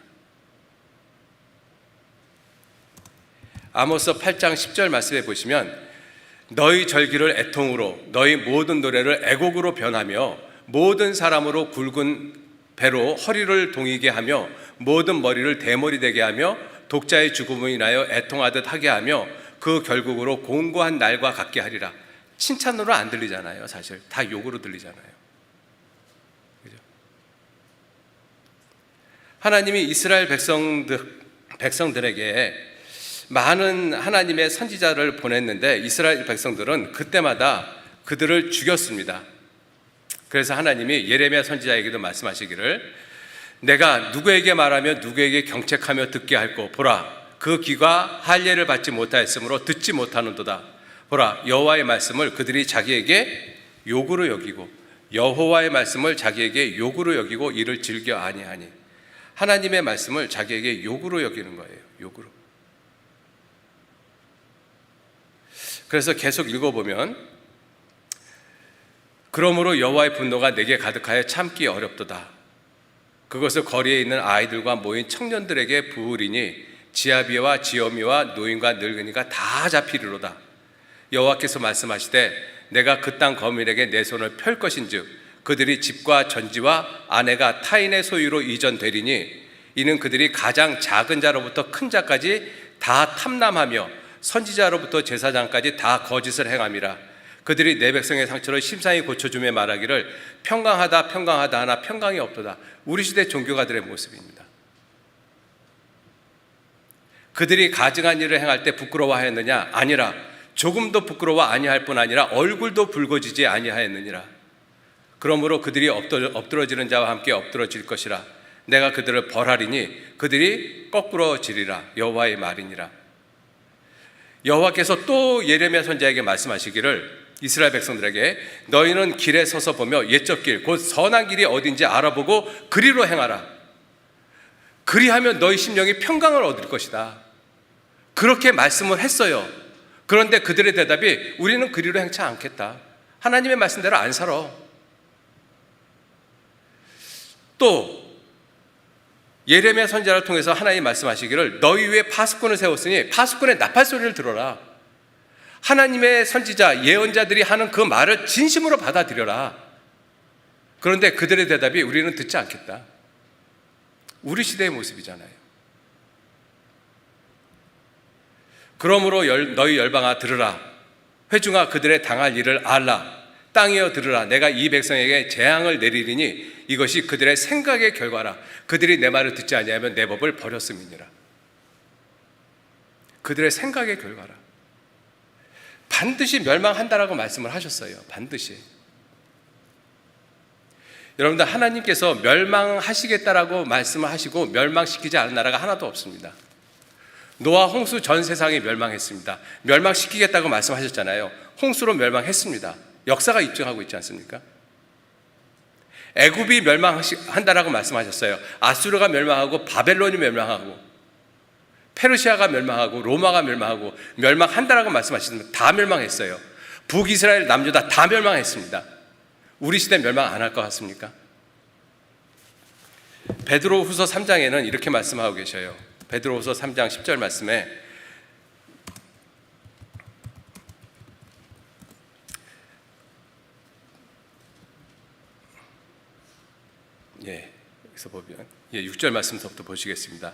아모스 8장 10절 말씀에 보시면 너희 절기를 애통으로, 너희 모든 노래를 애곡으로 변하며 모든 사람으로 굵은 배로 허리를 동이게 하며 모든 머리를 대머리 되게 하며 독자의 죽음을 인하여 애통하듯 하게 하며 그 결국으로 공고한 날과 같게 하리라. 칭찬으로 안 들리잖아요. 사실 다 욕으로 들리잖아요. 그죠? 하나님이 이스라엘 백성들에게 많은 하나님의 선지자를 보냈는데 이스라엘 백성들은 그때마다 그들을 죽였습니다. 그래서 하나님이 예레미야 선지자에게도 말씀하시기를 내가 누구에게 말하며 누구에게 경책하며 듣게 할꼬 보라 그 귀가 할례를 받지 못하였으므로 듣지 못하는도다. 보라, 여호와의 말씀을 그들이 자기에게 욕으로 여기고 여호와의 말씀을 자기에게 욕으로 여기고 이를 즐겨 아니하니. 하나님의 말씀을 자기에게 욕으로 여기는 거예요. 욕으로. 그래서 계속 읽어보면, 그러므로 여호와의 분노가 내게 가득하여 참기 어렵도다. 그것을 거리에 있는 아이들과 모인 청년들에게 부으리니 지아비와 지어미와 노인과 늙은이가 다 잡히리로다. 여호와께서 말씀하시되 내가 그 땅 거민에게 내 손을 펼 것인즉 그들이 집과 전지와 아내가 타인의 소유로 이전되리니 이는 그들이 가장 작은 자로부터 큰 자까지 다 탐람하며 선지자로부터 제사장까지 다 거짓을 행함이라. 그들이 내 백성의 상처를 심상히 고쳐주며 말하기를 평강하다 평강하다 하나 평강이 없도다. 우리 시대 종교가들의 모습입니다. 그들이 가증한 일을 행할 때 부끄러워하였느냐? 아니라 조금도 부끄러워 아니할 뿐 아니라 얼굴도 붉어지지 아니하였느니라. 그러므로 그들이 엎드러지는 자와 함께 엎드러질 것이라. 내가 그들을 벌하리니 그들이 거꾸러지리라. 여호와의 말이니라. 여호와께서 또 예레미야 선지자에게 말씀하시기를 이스라엘 백성들에게 너희는 길에 서서 보며 옛적 길 곧 선한 길이 어딘지 알아보고 그리로 행하라. 그리하면 너희 심령이 평강을 얻을 것이다. 그렇게 말씀을 했어요. 그런데 그들의 대답이 우리는 그리로 행치 않겠다. 하나님의 말씀대로 안 살아. 또 예레미야 선지자를 통해서 하나님 말씀하시기를 너희 위에 파수꾼을 세웠으니 파수꾼의 나팔 소리를 들어라. 하나님의 선지자 예언자들이 하는 그 말을 진심으로 받아들여라. 그런데 그들의 대답이 우리는 듣지 않겠다. 우리 시대의 모습이잖아요. 그러므로 너희 열방아 들으라. 회중아 그들의 당할 일을 알라. 땅이여 들으라. 내가 이 백성에게 재앙을 내리리니 이것이 그들의 생각의 결과라. 그들이 내 말을 듣지 아니하면 내 법을 버렸음이니라. 그들의 생각의 결과라. 반드시 멸망한다라고 말씀을 하셨어요. 반드시. 여러분들, 하나님께서 멸망하시겠다라고 말씀을 하시고 멸망시키지 않은 나라가 하나도 없습니다. 노아 홍수 전 세상이 멸망했습니다. 멸망시키겠다고 말씀하셨잖아요. 홍수로 멸망했습니다. 역사가 입증하고 있지 않습니까? 애굽이 멸망한다라고 말씀하셨어요. 아수르가 멸망하고 바벨론이 멸망하고 페르시아가 멸망하고 로마가 멸망하고 멸망한다라고 말씀하셨습니다. 다 멸망했어요. 북이스라엘 남유다 다 멸망했습니다. 우리 시대 멸망 안 할 것 같습니까? 베드로후서 3장에는 이렇게 말씀하고 계셔요. 베드로후서 3장 10절 말씀에 여기서 보면 6절 말씀부터 보시겠습니다.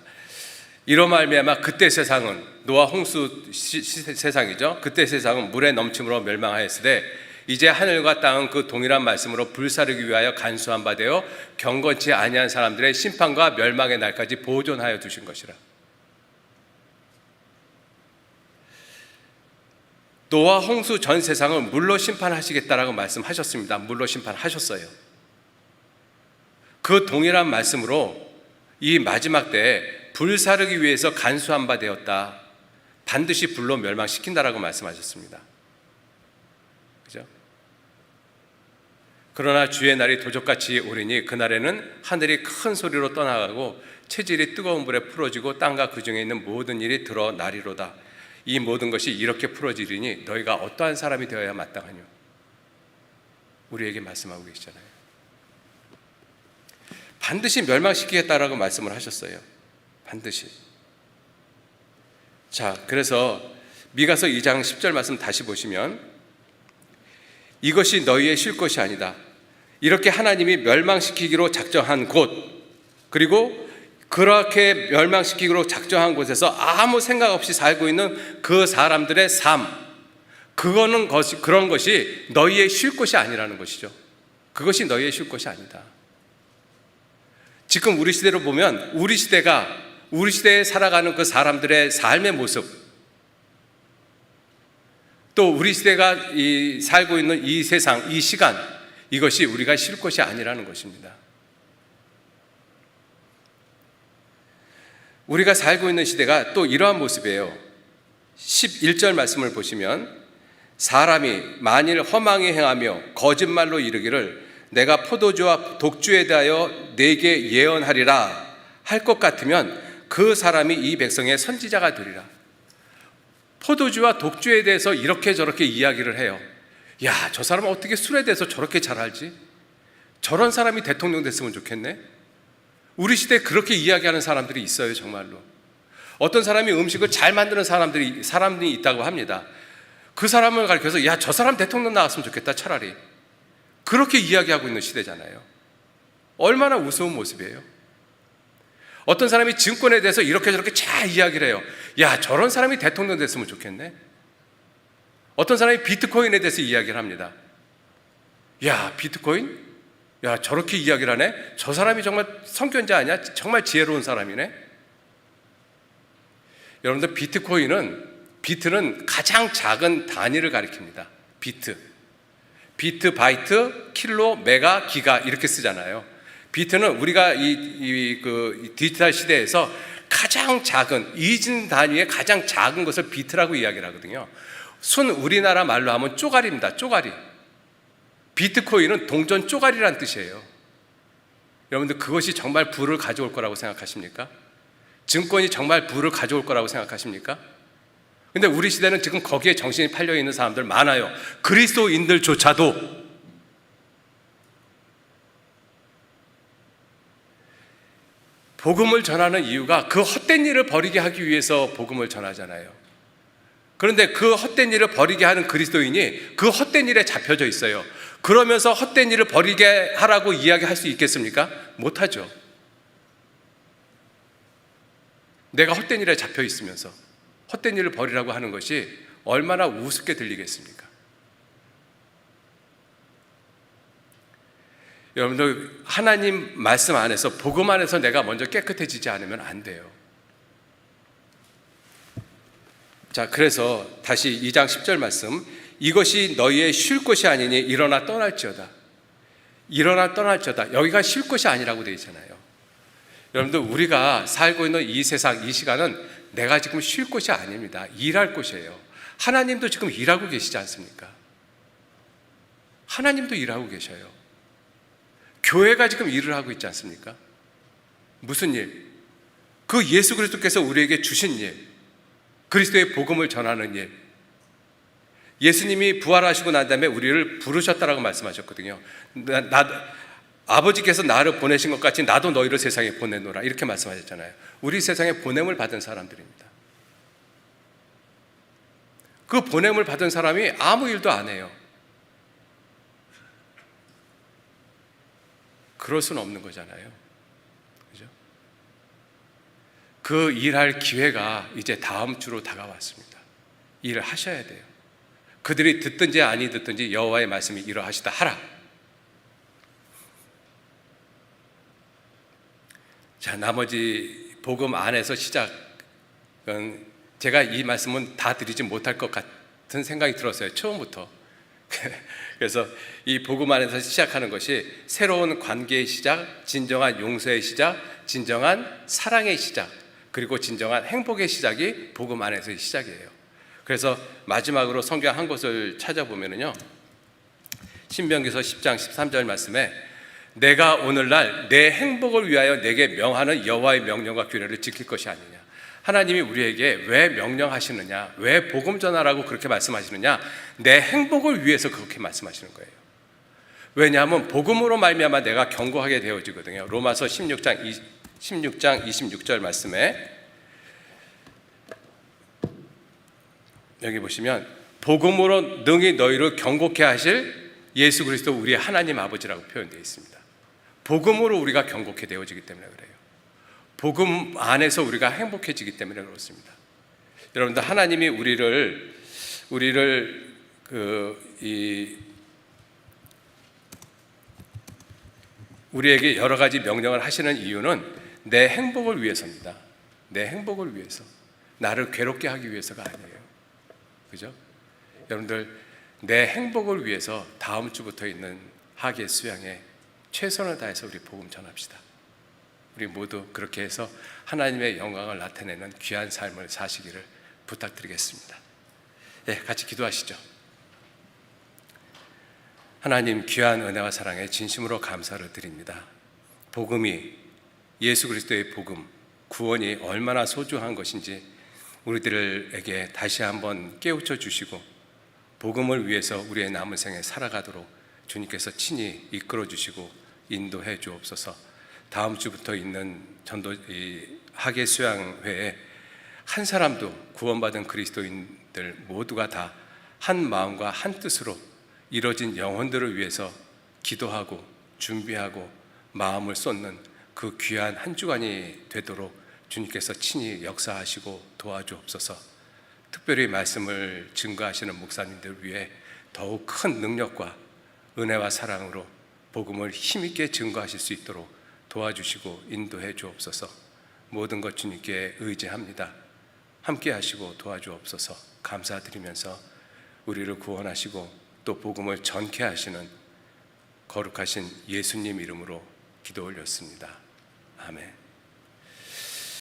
이로 말미암아 그때 세상은 노아 홍수 세상이죠. 그때 세상은 물의 넘침으로 멸망하였으되 이제 하늘과 땅은 그 동일한 말씀으로 불사르기 위하여 간수한 바 되어 경건치 아니한 사람들의 심판과 멸망의 날까지 보존하여 두신 것이라. 노아 홍수 전 세상을 물로 심판하시겠다라고 말씀하셨습니다. 물로 심판하셨어요. 그 동일한 말씀으로 이 마지막 때에 불사르기 위해서 간수한 바 되었다. 반드시 불로 멸망시킨다라고 말씀하셨습니다. 그죠? 그러나 주의 날이 도적같이 오리니 그날에는 하늘이 큰 소리로 떠나가고 체질이 뜨거운 불에 풀어지고 땅과 그 중에 있는 모든 일이 드러나리로다. 이 모든 것이 이렇게 풀어지리니 너희가 어떠한 사람이 되어야 마땅하뇨? 우리에게 말씀하고 계시잖아요. 반드시 멸망시키겠다라고 말씀을 하셨어요. 반드시. 자, 그래서 미가서 2장 10절 말씀 다시 보시면 이것이 너희의 쉴 것이 아니다. 이렇게 하나님이 멸망시키기로 작정한 곳, 그리고 그렇게 멸망시키기로 작정한 곳에서 아무 생각 없이 살고 있는 그 사람들의 삶, 그런 것이 너희의 쉴 것이 아니라는 것이죠. 그것이 너희의 쉴 것이 아니다. 지금 우리 시대로 보면 우리 시대에 살아가는 그 사람들의 삶의 모습, 또 우리 시대가 살고 있는 이 세상, 이 시간, 이것이 우리가 쉴 것이 아니라는 것입니다. 우리가 살고 있는 시대가 또 이러한 모습이에요. 11절 말씀을 보시면 사람이 만일 허망히 행하며 거짓말로 이르기를 내가 포도주와 독주에 대하여 네게 예언하리라 할 것 같으면 그 사람이 이 백성의 선지자가 되리라. 포도주와 독주에 대해서 이렇게 저렇게 이야기를 해요. 야, 저 사람은 어떻게 술에 대해서 저렇게 잘 알지? 저런 사람이 대통령 됐으면 좋겠네. 우리 시대에 그렇게 이야기하는 사람들이 있어요, 정말로. 어떤 사람이 음식을 잘 만드는 사람이 있다고 합니다. 그 사람을 가리켜서 야, 저 사람 대통령 나왔으면 좋겠다, 차라리. 그렇게 이야기하고 있는 시대잖아요. 얼마나 우스운 모습이에요. 어떤 사람이 증권에 대해서 이렇게 저렇게 잘 이야기를 해요. 야, 저런 사람이 대통령 됐으면 좋겠네. 어떤 사람이 비트코인에 대해서 이야기를 합니다. 야, 비트코인? 야, 저렇게 이야기를 하네? 저 사람이 정말 성견자 아니야? 정말 지혜로운 사람이네? 여러분들, 비트는 가장 작은 단위를 가리킵니다. 비트, 바이트, 킬로, 메가, 기가 이렇게 쓰잖아요. 비트는 우리가 이 디지털 시대에서 가장 작은 이진 단위의 가장 작은 것을 비트라고 이야기를 하거든요. 우리나라 말로 하면 쪼가리입니다. 쪼가리. 비트코인은 동전 쪼가리란 뜻이에요. 여러분들, 그것이 정말 부를 가져올 거라고 생각하십니까? 증권이 정말 부를 가져올 거라고 생각하십니까? 근데 우리 시대는 지금 거기에 정신이 팔려 있는 사람들 많아요. 그리스도인들조차도. 복음을 전하는 이유가 그 헛된 일을 버리게 하기 위해서 복음을 전하잖아요. 그런데 그 헛된 일을 버리게 하는 그리스도인이 그 헛된 일에 잡혀져 있어요. 그러면서 헛된 일을 버리게 하라고 이야기할 수 있겠습니까? 못하죠. 내가 헛된 일에 잡혀 있으면서 헛된 일을 버리라고 하는 것이 얼마나 우습게 들리겠습니까? 여러분들, 하나님 말씀 안에서, 복음 안에서 내가 먼저 깨끗해지지 않으면 안 돼요. 자, 그래서 다시 2장 10절 말씀, 이것이 너희의 쉴 것이 아니니 일어나 떠날지어다. 일어나 떠날지어다. 여기가 쉴 것이 아니라고 되어 있잖아요. 여러분들, 우리가 살고 있는 이 세상, 이 시간은 내가 지금 쉴 곳이 아닙니다. 일할 곳이에요. 하나님도 지금 일하고 계시지 않습니까? 하나님도 일하고 계셔요. 교회가 지금 일을 하고 있지 않습니까? 무슨 일? 그 예수 그리스도께서 우리에게 주신 일, 그리스도의 복음을 전하는 일. 예수님이 부활하시고 난 다음에 우리를 부르셨다라고 말씀하셨거든요. 아버지께서 나를 보내신 것 같이 나도 너희를 세상에 보내노라, 이렇게 말씀하셨잖아요. 우리 세상에 보냄을 받은 사람들입니다. 그 보냄을 받은 사람이 아무 일도 안 해요. 그럴 수는 없는 거잖아요. 그죠? 그 일할 기회가 이제 다음 주로 다가왔습니다. 일을 하셔야 돼요. 그들이 듣든지 아니 듣든지 여호와의 말씀이 이러하시다 하라. 자, 나머지 복음 안에서 시작은 제가 이 말씀은 다 드리지 못할 것 같은 생각이 들었어요, 처음부터. 그래서 이 복음 안에서 시작하는 것이 새로운 관계의 시작, 진정한 용서의 시작, 진정한 사랑의 시작, 그리고 진정한 행복의 시작이 복음 안에서의 시작이에요. 그래서 마지막으로 성경 한 곳을 찾아보면요, 신명기서 10장 13절 말씀에 내가 오늘날 내 행복을 위하여 내게 명하는 여호와의 명령과 규례를 지킬 것이 아니냐. 하나님이 우리에게 왜 명령하시느냐, 왜 복음 전하라고 그렇게 말씀하시느냐, 내 행복을 위해서 그렇게 말씀하시는 거예요. 왜냐하면 복음으로 말미암아 내가 견고하게 되어지거든요. 로마서 16장 26절 말씀에 여기 보시면 복음으로 능히 너희를 견고케 하실 예수 그리스도 우리의 하나님 아버지라고 표현되어 있습니다. 복음으로 우리가 견고케 되어지기 때문에 그래요. 복음 안에서 우리가 행복해지기 때문에 그렇습니다. 여러분들, 하나님이 우리에게 여러 가지 명령을 하시는 이유는 내 행복을 위해서입니다. 내 행복을 위해서, 나를 괴롭게 하기 위해서가 아니에요. 그죠? 여러분들, 내 행복을 위해서 다음 주부터 있는 하계 수양에 최선을 다해서 우리 복음 전합시다. 우리 모두 그렇게 해서 하나님의 영광을 나타내는 귀한 삶을 사시기를 부탁드리겠습니다. 네, 같이 기도하시죠. 하나님 귀한 은혜와 사랑에 진심으로 감사를 드립니다. 복음이, 예수 그리스도의 복음, 구원이 얼마나 소중한 것인지 우리들에게 다시 한번 깨우쳐 주시고 복음을 위해서 우리의 남은 생에 살아가도록 주님께서 친히 이끌어 주시고 인도해 주옵소서. 다음 주부터 있는 학예 수양회에 한 사람도 구원받은 그리스도인들 모두가 다 한 마음과 한 뜻으로 이뤄진 영혼들을 위해서 기도하고 준비하고 마음을 쏟는 그 귀한 한 주간이 되도록 주님께서 친히 역사하시고 도와주옵소서. 특별히 말씀을 증거하시는 목사님들 위해 더욱 큰 능력과 은혜와 사랑으로 복음을 힘있게 증거하실 수 있도록 도와주시고 인도해 주옵소서. 모든 것 주님께 의지합니다. 함께 하시고 도와주옵소서. 감사드리면서 우리를 구원하시고 또 복음을 전케 하시는 거룩하신 예수님 이름으로 기도 올렸습니다. 아멘.